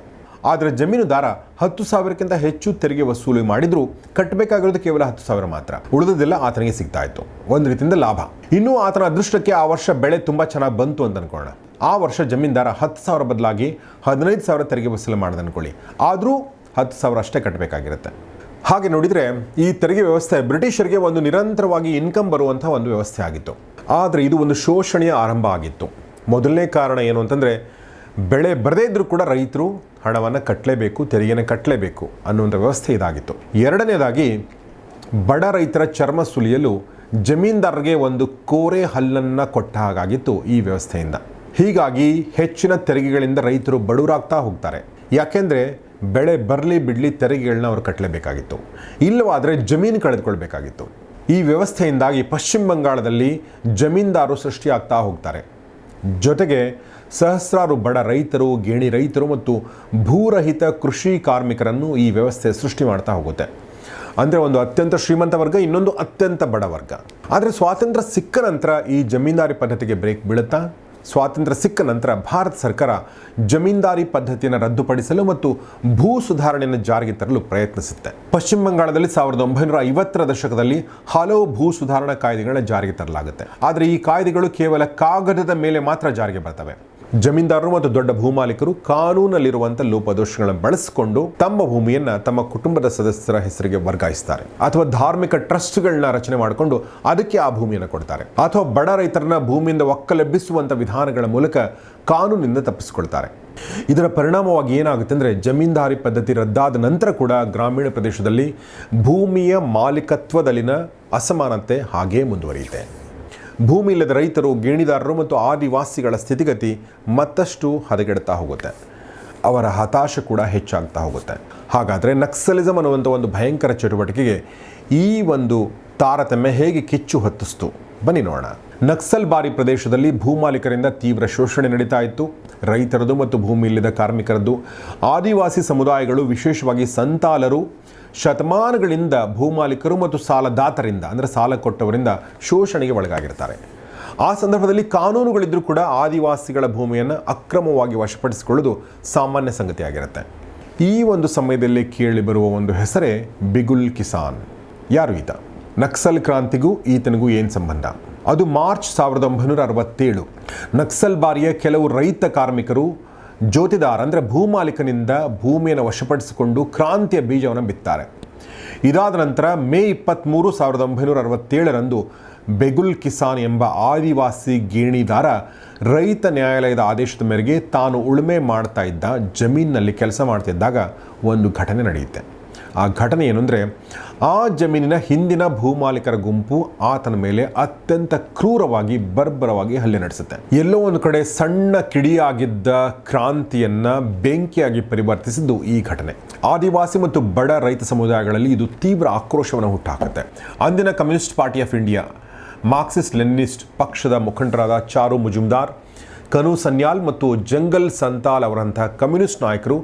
Speaker 1: ಆದರೆ ಜಮೀನುದಾರ 10,000ಕ್ಕಿಂತ ಹೆಚ್ಚು ತೆರಿಗೆ ವಸೂಲಿ ಮಾಡಿದರೂ ಕಟ್ಟಬೇಕಾಗಿರೋದು ಕೇವಲ 10,000 ಮಾತ್ರ. ಉಳಿದದೆಲ್ಲ ಆತನಿಗೆ ಸಿಗ್ತಾ ಇತ್ತು. ಒಂದು ರೀತಿಯಿಂದ ಲಾಭ. ಇನ್ನೂ ಆತನ ಅದೃಷ್ಟಕ್ಕೆ ಆ ವರ್ಷ ಬೆಳೆ ತುಂಬ ಚೆನ್ನಾಗಿ ಬಂತು ಅಂತ ಅನ್ಕೊಳ್ಳೋಣ. ಆ ವರ್ಷ ಜಮೀನ್ದಾರ 10,000 ಬದಲಾಗಿ 15,000 ತೆರಿಗೆ ವಸೂಲಿ ಮಾಡೋದು ಅನ್ಕೊಳ್ಳಿ. ಆದರೂ 10,000 ಅಷ್ಟೇ ಕಟ್ಟಬೇಕಾಗಿರುತ್ತೆ. ಹಾಗೆ ನೋಡಿದರೆ ಈ ತೆರಿಗೆ ವ್ಯವಸ್ಥೆ ಬ್ರಿಟಿಷರಿಗೆ ಒಂದು ನಿರಂತರವಾಗಿ ಇನ್ಕಮ್ ಬರುವಂಥ ಒಂದು ವ್ಯವಸ್ಥೆ ಆಗಿತ್ತು. ಆದರೆ ಇದು ಒಂದು ಶೋಷಣೆಯ ಆರಂಭ ಆಗಿತ್ತು. ಮೊದಲನೇ ಕಾರಣ ಏನು ಅಂತಂದರೆ, ಬೆಳೆ ಬರದೇ ಇದ್ರೂ ಕೂಡ ರೈತರು ಹಣವನ್ನು ಕಟ್ಟಲೇಬೇಕು, ತೆರಿಗೆನ ಕಟ್ಟಲೇಬೇಕು ಅನ್ನುವಂಥ ವ್ಯವಸ್ಥೆ ಇದಾಗಿತ್ತು. ಎರಡನೇದಾಗಿ, ಬಡ ರೈತರ ಚರ್ಮ ಸುಲಿಯಲು ಜಮೀನ್ದಾರರಿಗೆ ಒಂದು ಕೋರೆ ಹಲ್ಲನ್ನು ಕೊಟ್ಟ ಹಾಗಾಗಿತ್ತು ಈ ವ್ಯವಸ್ಥೆಯಿಂದ. ಹೀಗಾಗಿ ಹೆಚ್ಚಿನ ತೆರಿಗೆಗಳಿಂದ ರೈತರು ಬಡವರಾಗ್ತಾ ಹೋಗ್ತಾರೆ. ಯಾಕೆಂದರೆ ಬೆಳೆ ಬರಲಿ ಬಿಡಲಿ ತೆರಿಗೆಗಳನ್ನ ಅವರು ಕಟ್ಟಲೇಬೇಕಾಗಿತ್ತು. ಇಲ್ಲವಾದರೆ ಜಮೀನು ಕಳೆದುಕೊಳ್ಬೇಕಾಗಿತ್ತು. ಈ ವ್ಯವಸ್ಥೆಯಿಂದಾಗಿ ಪಶ್ಚಿಮ ಬಂಗಾಳದಲ್ಲಿ ಜಮೀನ್ದಾರರು ಸೃಷ್ಟಿಯಾಗ್ತಾ ಹೋಗ್ತಾರೆ. ಜೊತೆಗೆ ಸಹಸ್ರಾರು ಬಡ ರೈತರು, ಗೇಣಿ ರೈತರು ಮತ್ತು ಭೂರಹಿತ ಕೃಷಿ ಕಾರ್ಮಿಕರನ್ನು ಈ ವ್ಯವಸ್ಥೆ ಸೃಷ್ಟಿ ಮಾಡ್ತಾ ಹೋಗುತ್ತೆ. ಅಂದರೆ ಒಂದು ಅತ್ಯಂತ ಶ್ರೀಮಂತ ವರ್ಗ, ಇನ್ನೊಂದು ಅತ್ಯಂತ ಬಡ ವರ್ಗ. ಆದರೆ ಸ್ವಾತಂತ್ರ್ಯ ಸಿಕ್ಕ ನಂತರ ಈ ಜಮೀನ್ದಾರಿ ಪದ್ಧತಿಗೆ ಬ್ರೇಕ್ ಬೀಳುತ್ತಾ? ಸ್ವಾತಂತ್ರ್ಯ ಸಿಕ್ಕ ನಂತರ ಭಾರತ ಸರ್ಕಾರ ಜಮೀನ್ದಾರಿ ಪದ್ಧತಿಯನ್ನು ರದ್ದುಪಡಿಸಲು ಮತ್ತು ಭೂ ಸುಧಾರಣೆಯನ್ನು ಜಾರಿಗೆ ತರಲು ಪ್ರಯತ್ನಿಸುತ್ತೆ. ಪಶ್ಚಿಮ ಬಂಗಾಳದಲ್ಲಿ 1950ರ ದಶಕದಲ್ಲಿ ಹಲವು ಭೂ ಸುಧಾರಣಾ ಕಾಯ್ದೆಗಳನ್ನ ಜಾರಿಗೆ ತರಲಾಗುತ್ತೆ. ಆದರೆ ಈ ಕಾಯ್ದೆಗಳು ಕೇವಲ ಕಾಗದದ ಮೇಲೆ ಮಾತ್ರ ಜಾರಿಗೆ ಬರ್ತವೆ. ಜಮೀನ್ದಾರರು ಮತ್ತು ದೊಡ್ಡ ಭೂಮಾಲೀಕರು ಕಾನೂನಲ್ಲಿರುವಂಥ ಲೋಪದೋಷಗಳನ್ನು ಬಳಸಿಕೊಂಡು ತಮ್ಮ ಭೂಮಿಯನ್ನು ತಮ್ಮ ಕುಟುಂಬದ ಸದಸ್ಯರ ಹೆಸರಿಗೆ ವರ್ಗಾಯಿಸ್ತಾರೆ, ಅಥವಾ ಧಾರ್ಮಿಕ ಟ್ರಸ್ಟ್ಗಳನ್ನ ರಚನೆ ಮಾಡಿಕೊಂಡು ಅದಕ್ಕೆ ಆ ಭೂಮಿಯನ್ನು ಕೊಡ್ತಾರೆ, ಅಥವಾ ಬಡ ರೈತರನ್ನ ಭೂಮಿಯಿಂದ ಒಕ್ಕಲೆಬ್ಬಿಸುವಂಥ ವಿಧಾನಗಳ ಮೂಲಕ ಕಾನೂನಿನಿಂದ ತಪ್ಪಿಸಿಕೊಳ್ತಾರೆ. ಇದರ ಪರಿಣಾಮವಾಗಿ ಏನಾಗುತ್ತೆ ಅಂದರೆ, ಜಮೀನ್ದಾರಿ ಪದ್ಧತಿ ರದ್ದಾದ ನಂತರ ಕೂಡ ಗ್ರಾಮೀಣ ಪ್ರದೇಶದಲ್ಲಿ ಭೂಮಿಯ ಮಾಲೀಕತ್ವದಲ್ಲಿನ ಅಸಮಾನತೆ ಹಾಗೇ ಮುಂದುವರಿಯುತ್ತೆ. ಭೂಮಿ ಇಲ್ಲದ ರೈತರು, ಗೇಣಿದಾರರು ಮತ್ತು ಆದಿವಾಸಿಗಳ ಸ್ಥಿತಿಗತಿ ಮತ್ತಷ್ಟು ಹದಗೆಡ್ತಾ ಹೋಗುತ್ತೆ. ಅವರ ಹತಾಶೆ ಕೂಡ ಹೆಚ್ಚಾಗ್ತಾ ಹೋಗುತ್ತೆ. ಹಾಗಾದರೆ ನಕ್ಸಲಿಸಮ್ ಅನ್ನುವಂಥ ಒಂದು ಭಯಂಕರ ಚಟುವಟಿಕೆಗೆ ಈ ಒಂದು ತಾರತಮ್ಯ ಹೇಗೆ ಕಿಚ್ಚು ಹೊತ್ತಿಸ್ತು? ಬನ್ನಿ ನೋಡೋಣ. ನಕ್ಸಲ್ ಬಾರಿ ಪ್ರದೇಶದಲ್ಲಿ ಭೂಮಾಲೀಕರಿಂದ ತೀವ್ರ ಶೋಷಣೆ ನಡೀತಾ ಇತ್ತು. ರೈತರದು ಮತ್ತು ಭೂಮಿ ಇಲ್ಲದ ಕಾರ್ಮಿಕರದ್ದು. ಆದಿವಾಸಿ ಸಮುದಾಯಗಳು, ವಿಶೇಷವಾಗಿ ಸಂತಾಲರು, ಶತಮಾನಗಳಿಂದ ಭೂಮಾಲೀಕರು ಮತ್ತು ಸಾಲದಾತರಿಂದ ಅಂದರೆ ಸಾಲ ಕೊಟ್ಟವರಿಂದ ಶೋಷಣೆಗೆ ಒಳಗಾಗಿರ್ತಾರೆ. ಆ ಸಂದರ್ಭದಲ್ಲಿ ಕಾನೂನುಗಳಿದ್ರೂ ಕೂಡ ಆದಿವಾಸಿಗಳ ಭೂಮಿಯನ್ನು ಅಕ್ರಮವಾಗಿ ವಶಪಡಿಸಿಕೊಳ್ಳೋದು ಸಾಮಾನ್ಯ ಸಂಗತಿಯಾಗಿರುತ್ತೆ. ಈ ಒಂದು ಸಮಯದಲ್ಲಿ ಕೇಳಿಬರುವ ಒಂದು ಹೆಸರೇ ಬಿಗುಲ್ ಕಿಸಾನ್. ಯಾರು ಈತ? ನಕ್ಸಲ್ ಕ್ರಾಂತಿಗೂ ಈತನಿಗೂ ಏನು ಸಂಬಂಧ? ಅದು ಮಾರ್ಚ್ 1967. ನಕ್ಸಲ್ ಬಾರಿಯ ಕೆಲವು ರೈತ ಕಾರ್ಮಿಕರು ಜೋತಿದಾರ್ ಅಂದರೆ ಭೂಮಾಲೀಕನಿಂದ ಭೂಮಿಯನ್ನು ವಶಪಡಿಸಿಕೊಂಡು ಕ್ರಾಂತಿಯ ಬೀಜವನ್ನು ಬಿತ್ತಾರೆ. ಇದಾದ ನಂತರ ಮೇ 23, 1967ರಂದು ಬೆಗುಲ್ ಕಿಸಾನ್ ಎಂಬ ಆದಿವಾಸಿ ಗೇಣಿದಾರ ರೈತ ನ್ಯಾಯಾಲಯದ ಆದೇಶದ ಮೇರೆಗೆ ತಾನು ಉಳುಮೆ ಮಾಡ್ತಾ ಇದ್ದ ಜಮೀನಿನಲ್ಲಿ ಕೆಲಸ ಮಾಡ್ತಿದ್ದಾಗ ಒಂದು ಘಟನೆ ನಡೆಯುತ್ತೆ. ಆ ಘಟನೆ ಏನು ಅಂದರೆ, ಆ ಜಮೀನಿನ ಹಿಂದಿನ ಭೂಮಾಲೀಕರ ಗುಂಪು ಆತನ ಮೇಲೆ ಅತ್ಯಂತ ಕ್ರೂರವಾಗಿ ಬರ್ಬರವಾಗಿ ಹಲ್ಲೆ ನಡೆಸುತ್ತೆ. ಎಲ್ಲೋ ಒಂದು ಕಡೆ ಸಣ್ಣ ಕಿಡಿಯಾಗಿದ್ದ ಕ್ರಾಂತಿಯನ್ನು ಬೆಂಕಿಯಾಗಿ ಪರಿವರ್ತಿಸಿದ್ದು ಈ ಘಟನೆ. ಆದಿವಾಸಿ ಮತ್ತು ಬಡ ರೈತ ಸಮುದಾಯಗಳಲ್ಲಿ ಇದು ತೀವ್ರ ಆಕ್ರೋಶವನ್ನು ಹುಟ್ಟುಹಾಕುತ್ತೆ. ಅಂದಿನ communist party of India, Marxist Leninist ಪಕ್ಷದ ಮುಖಂಡರಾದ ಚಾರು ಮಜುಮ್ದಾರ್, ಕನು ಸನ್ಯಾಲ್ ಮತ್ತು ಜಂಗಲ್ ಸಂತಾಲ್ ಅವರಂತಹ ಕಮ್ಯುನಿಸ್ಟ್ ನಾಯಕರು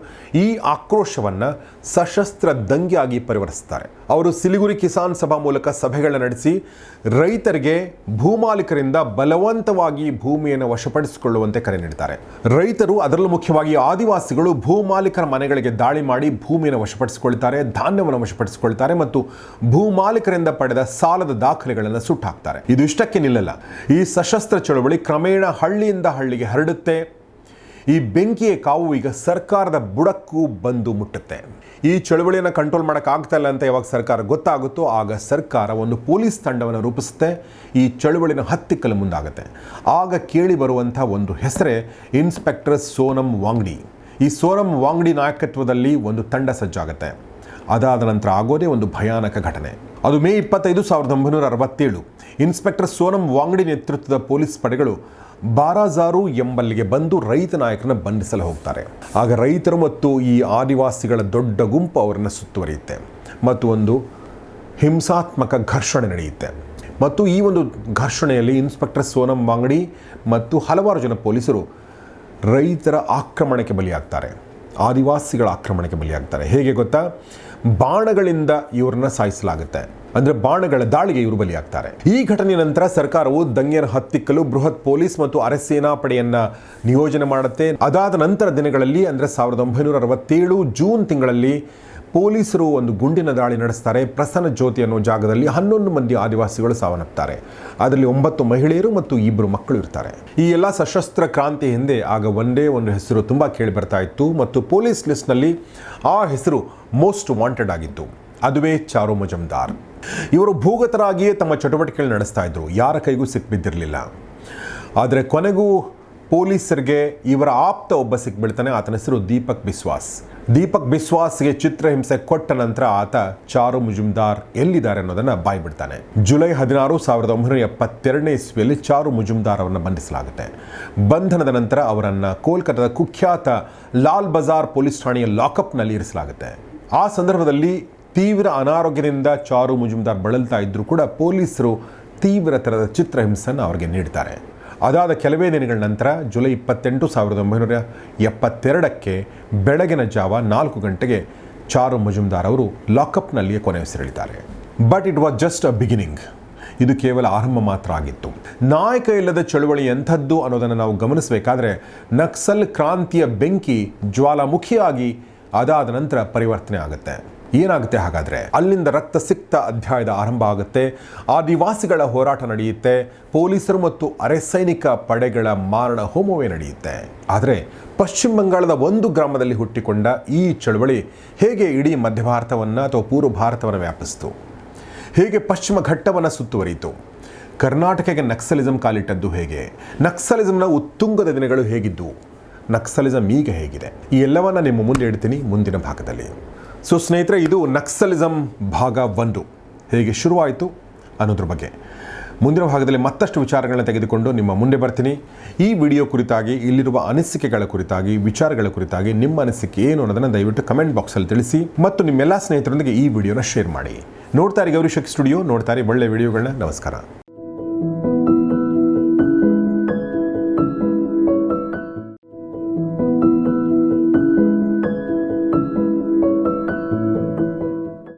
Speaker 1: ಈ ಆಕ್ರೋಶವನ್ನು ಸಶಸ್ತ್ರ ದಂಗೆಯಾಗಿ ಪರಿವರ್ತಿಸ್ತಾರೆ. ಅವರು ಸಿಲಿಗುರಿ ಕಿಸಾನ್ ಸಭಾ ಮೂಲಕ ಸಭೆಗಳನ್ನು ನಡೆಸಿ ರೈತರಿಗೆ ಭೂಮಾಲೀಕರಿಂದ ಬಲವಂತವಾಗಿ ಭೂಮಿಯನ್ನು ವಶಪಡಿಸಿಕೊಳ್ಳುವಂತೆ ಕರೆ ನೀಡುತ್ತಾರೆ. ರೈತರು, ಅದರಲ್ಲೂ ಮುಖ್ಯವಾಗಿ ಆದಿವಾಸಿಗಳು, ಭೂಮಾಲೀಕರ ಮನೆಗಳಿಗೆ ದಾಳಿ ಮಾಡಿ ಭೂಮಿಯನ್ನು ವಶಪಡಿಸಿಕೊಳ್ತಾರೆ, ಧಾನ್ಯವನ್ನು ವಶಪಡಿಸಿಕೊಳ್ತಾರೆ ಮತ್ತು ಭೂಮಾಲೀಕರಿಂದ ಪಡೆದ ಸಾಲದ ದಾಖಲೆಗಳನ್ನು ಸುಟ್ಟಾಕ್ತಾರೆ. ಇದು ಇಷ್ಟಕ್ಕೆ ನಿಲ್ಲಲ್ಲ. ಈ ಸಶಸ್ತ್ರ ಚಳವಳಿ ಕ್ರಮೇಣ ಹಳ್ಳಿಯಿಂದ ಹಳ್ಳಿಗೆ ಹರಡುತ್ತೆ. ಈ ಬೆಂಕಿಯ ಕಾವು ಈಗ ಸರ್ಕಾರದ ಬುಡಕ್ಕೂ ಬಂದು ಮುಟ್ಟುತ್ತೆ. ಈ ಚಳವಳಿಯನ್ನು ಕಂಟ್ರೋಲ್ ಮಾಡೋಕ್ಕಾಗ್ತಾ ಇಲ್ಲ ಅಂತ ಯಾವಾಗ ಸರ್ಕಾರ ಗೊತ್ತಾಗುತ್ತೋ ಆಗ ಸರ್ಕಾರ ಒಂದು ಪೊಲೀಸ್ ತಂಡವನ್ನು ರೂಪಿಸುತ್ತೆ. ಈ ಚಳವಳಿನ ಹತ್ತಿಕ್ಕಲು ಮುಂದಾಗುತ್ತೆ. ಆಗ ಕೇಳಿ ಬರುವಂಥ ಒಂದು ಹೆಸರೇ ಇನ್ಸ್ಪೆಕ್ಟರ್ ಸೋನಂ ವಾಂಗ್ಡಿ. ಈ ಸೋನಂ ವಾಂಗ್ಡಿ ನಾಯಕತ್ವದಲ್ಲಿ ಒಂದು ತಂಡ ಸಜ್ಜಾಗುತ್ತೆ. ಅದಾದ ನಂತರ ಆಗೋದೇ ಒಂದು ಭಯಾನಕ ಘಟನೆ. ಅದು ಮೇ 25, 1967. ಇನ್ಸ್ಪೆಕ್ಟರ್ ಸೋನಂ ವಾಂಗ್ಡಿ ನೇತೃತ್ವದ ಪೊಲೀಸ್ ಪಡೆಗಳು ಬಾರಾಜಾರು ಎಂಬಲ್ಲಿಗೆ ಬಂದು ರೈತ ನಾಯಕರನ್ನ ಬಂಧಿಸಲು ಹೋಗ್ತಾರೆ. ಆಗ ರೈತರು ಮತ್ತು ಈ ಆದಿವಾಸಿಗಳ ದೊಡ್ಡ ಗುಂಪು ಅವರನ್ನು ಸುತ್ತುವರಿಯುತ್ತೆ ಮತ್ತು ಒಂದು ಹಿಂಸಾತ್ಮಕ ಘರ್ಷಣೆ ನಡೆಯುತ್ತೆ. ಮತ್ತು ಈ ಒಂದು ಘರ್ಷಣೆಯಲ್ಲಿ ಇನ್ಸ್ಪೆಕ್ಟರ್ ಸೋನಂ ವಾಂಗ್ಡಿ ಮತ್ತು ಹಲವಾರು ಜನ ಪೊಲೀಸರು ರೈತರ ಆಕ್ರಮಣಕ್ಕೆ ಬಲಿಯಾಗ್ತಾರೆ, ಆದಿವಾಸಿಗಳ ಆಕ್ರಮಣಕ್ಕೆ ಬಲಿಯಾಗ್ತಾರೆ. ಹೇಗೆ ಗೊತ್ತಾ? ಬಾಣಗಳಿಂದ ಇವರನ್ನ ಸಾಯಿಸಲಾಗುತ್ತೆ. ಅಂದರೆ ಬಾಣಗಳ ದಾಳಿಗೆ ಇವರು ಬಲಿಯಾಗ್ತಾರೆ. ಈ ಘಟನೆಯ ನಂತರ ಸರ್ಕಾರವು ದಂಗೆಯನ್ನು ಹತ್ತಿಕ್ಕಲು ಬೃಹತ್ ಪೊಲೀಸ್ ಮತ್ತು ಅರೆ ಸೇನಾಪಡೆಯನ್ನ ನಿಯೋಜನೆ ಮಾಡುತ್ತೆ. ಅದಾದ ನಂತರ ದಿನಗಳಲ್ಲಿ, ಅಂದರೆ 1967 ಜೂನ್ ತಿಂಗಳಲ್ಲಿ ಪೊಲೀಸರು ಒಂದು ಗುಂಡಿನ ದಾಳಿ ನಡೆಸ್ತಾರೆ. ಪ್ರಸನ್ನ ಜ್ಯೋತಿ ಅನ್ನೋ ಜಾಗದಲ್ಲಿ 11 ಮಂದಿ ಆದಿವಾಸಿಗಳು ಸಾವನ್ನಪ್ತಾರೆ. ಅದರಲ್ಲಿ 9 ಮಹಿಳೆಯರು ಮತ್ತು 2 ಮಕ್ಕಳು ಇರ್ತಾರೆ. ಈ ಎಲ್ಲ ಸಶಸ್ತ್ರ ಕ್ರಾಂತಿ ಹಿಂದೆ ಆಗ ಒಂದೇ ಒಂದು ಹೆಸರು ತುಂಬ ಕೇಳಿ ಬರ್ತಾ ಇತ್ತು ಮತ್ತು ಪೊಲೀಸ್ ಲಿಸ್ಟ್ನಲ್ಲಿ ಆ ಹೆಸರು ಮೋಸ್ಟ್ ವಾಂಟೆಡ್ ಆಗಿತ್ತು. ಅದುವೇ ಚಾರು ಮಜುಮ್ದಾರ್. ಇವರು ಭೂಗತರಾಗಿಯೇ ತಮ್ಮ ಚಟುವಟಿಕೆಗಳು ನಡೆಸ್ತಾ ಇದ್ರು. ಯಾರ ಕೈಗೂ ಸಿಕ್ಬಿದ್ದಿರಲಿಲ್ಲ. ಆದರೆ ಕೊನೆಗೂ ಪೊಲೀಸರಿಗೆ ಇವರ ಆಪ್ತ ಒಬ್ಬ ಸಿಕ್ಬಿಡ್ತಾನೆ. ಆತನ ಹೆಸರು ದೀಪಕ್ ಬಿಸ್ವಾಸ್. ದೀಪಕ್ ಬಿಸ್ವಾಸ್ಗೆ ಚಿತ್ರಹಿಂಸೆ ಕೊಟ್ಟ ನಂತರ ಆತ ಚಾರು ಮಜುಮ್ದಾರ್ ಎಲ್ಲಿದ್ದಾರೆ ಅನ್ನೋದನ್ನು ಬಾಯ್ಬಿಡ್ತಾನೆ. ಜುಲೈ 16, 1972 ಇಸ್ವಿಯಲ್ಲಿ ಚಾರು ಮಜುಮ್ದಾರ್ ಅವರನ್ನು ಬಂಧಿಸಲಾಗುತ್ತೆ. ಬಂಧನದ ನಂತರ ಅವರನ್ನು ಕೋಲ್ಕತ್ತಾದ ಕುಖ್ಯಾತ ಲಾಲ್ ಬಜಾರ್ ಪೊಲೀಸ್ ಠಾಣೆಯ ಲಾಕಪ್ನಲ್ಲಿ ಇರಿಸಲಾಗುತ್ತೆ. ಆ ಸಂದರ್ಭದಲ್ಲಿ ತೀವ್ರ ಅನಾರೋಗ್ಯದಿಂದ ಚಾರು ಮಜುಮ್ದಾರ್ ಬಳಲ್ತಾ ಇದ್ದರೂ ಕೂಡ ಪೊಲೀಸರು ತೀವ್ರ ಥರದ ಚಿತ್ರಹಿಂಸೆಯನ್ನು ಅವರಿಗೆ ನೀಡ್ತಾರೆ. ಅದಾದ ಕೆಲವೇ ದಿನಗಳ ನಂತರ ಜುಲೈ 28, 1972 ಬೆಳಗಿನ ಜಾವ 4 ಗಂಟೆಗೆ ಚಾರು ಮಜುಮ್ದಾರ್ ಅವರು ಲಾಕಪ್ನಲ್ಲಿಯೇ ಕೊನೆಯುಸಿರೆಳಿತಾರೆ. But it was just a beginning. ಇದು ಕೇವಲ ಆರಂಭ ಮಾತ್ರ ಆಗಿತ್ತು. ನಾಯಕ ಇಲ್ಲದ ಚಳುವಳಿ ಎಂಥದ್ದು ಅನ್ನೋದನ್ನು ನಾವು ಗಮನಿಸಬೇಕಾದ್ರೆ ನಕ್ಸಲ್ ಕ್ರಾಂತಿಯ ಬೆಂಕಿ ಜ್ವಾಲಾಮುಖಿಯಾಗಿ ಅದಾದ ನಂತರ ಪರಿವರ್ತನೆ ಆಗುತ್ತೆ. ಏನಾಗುತ್ತೆ ಹಾಗಾದರೆ? ಅಲ್ಲಿಂದ ರಕ್ತಸಿಕ್ತ ಅಧ್ಯಾಯದ ಆರಂಭ ಆಗುತ್ತೆ. ಆದಿವಾಸಿಗಳ ಹೋರಾಟ ನಡೆಯುತ್ತೆ. ಪೊಲೀಸರು ಮತ್ತು ಅರೆ ಸೈನಿಕ ಪಡೆಗಳ ಮಾರಣ ಹೋಮವೇ ನಡೆಯುತ್ತೆ. ಆದರೆ ಪಶ್ಚಿಮ ಬಂಗಾಳದ ಒಂದು ಗ್ರಾಮದಲ್ಲಿ ಹುಟ್ಟಿಕೊಂಡ ಈ ಚಳವಳಿ ಹೇಗೆ ಇಡೀ ಮಧ್ಯ ಭಾರತವನ್ನು ಅಥವಾ ಪೂರ್ವ ಭಾರತವನ್ನು ವ್ಯಾಪಿಸಿತು? ಹೇಗೆ ಪಶ್ಚಿಮ ಘಟ್ಟವನ್ನು ಸುತ್ತುವರಿಯಿತು? ಕರ್ನಾಟಕಕ್ಕೆ ನಕ್ಸಲಿಸಂ ಕಾಲಿಟ್ಟದ್ದು ಹೇಗೆ? ನಕ್ಸಲಿಸಂನ ಉತ್ತುಂಗದ ದಿನಗಳು ಹೇಗಿದ್ದು? ನಕ್ಸಲಿಸಂ ಈಗ ಹೇಗಿದೆ? ಈ ಎಲ್ಲವನ್ನ ನಿಮ್ಮ ಮುಂದೆ ಇಡ್ತೀನಿ ಮುಂದಿನ ಭಾಗದಲ್ಲಿ. ಸೊ ಸ್ನೇಹಿತರೆ, ಇದು ನಕ್ಸಲಿಸಂ ಭಾಗ 1 ಹೇಗೆ ಶುರುವಾಯಿತು ಅನ್ನೋದ್ರ ಬಗ್ಗೆ ಮುಂದಿನ ಭಾಗದಲ್ಲಿ ಮತ್ತಷ್ಟು ವಿಚಾರಗಳನ್ನ ತೆಗೆದುಕೊಂಡು ನಿಮ್ಮ ಮುಂದೆ ಬರ್ತೀನಿ. ಈ ವಿಡಿಯೋ ಕುರಿತಾಗಿ, ಇಲ್ಲಿರುವ ಅನಿಸಿಕೆಗಳ ಕುರಿತಾಗಿ, ವಿಚಾರಗಳ ಕುರಿತಾಗಿ ನಿಮ್ಮ ಅನಿಸಿಕೆ ಏನು ಅನ್ನೋದನ್ನು ದಯವಿಟ್ಟು ಕಮೆಂಟ್ ಬಾಕ್ಸಲ್ಲಿ ತಿಳಿಸಿ ಮತ್ತು ನಿಮ್ಮೆಲ್ಲ ಸ್ನೇಹಿತರೊಂದಿಗೆ ಈ ವಿಡಿಯೋನ ಶೇರ್ ಮಾಡಿ. ನೋಡ್ತಾರೆ ಗೌರಿ ಶಕ್ಕಿ ಸ್ಟುಡಿಯೋ, ನೋಡ್ತಾರೆ ಒಳ್ಳೆ ವಿಡಿಯೋಗಳನ್ನ. ನಮಸ್ಕಾರ.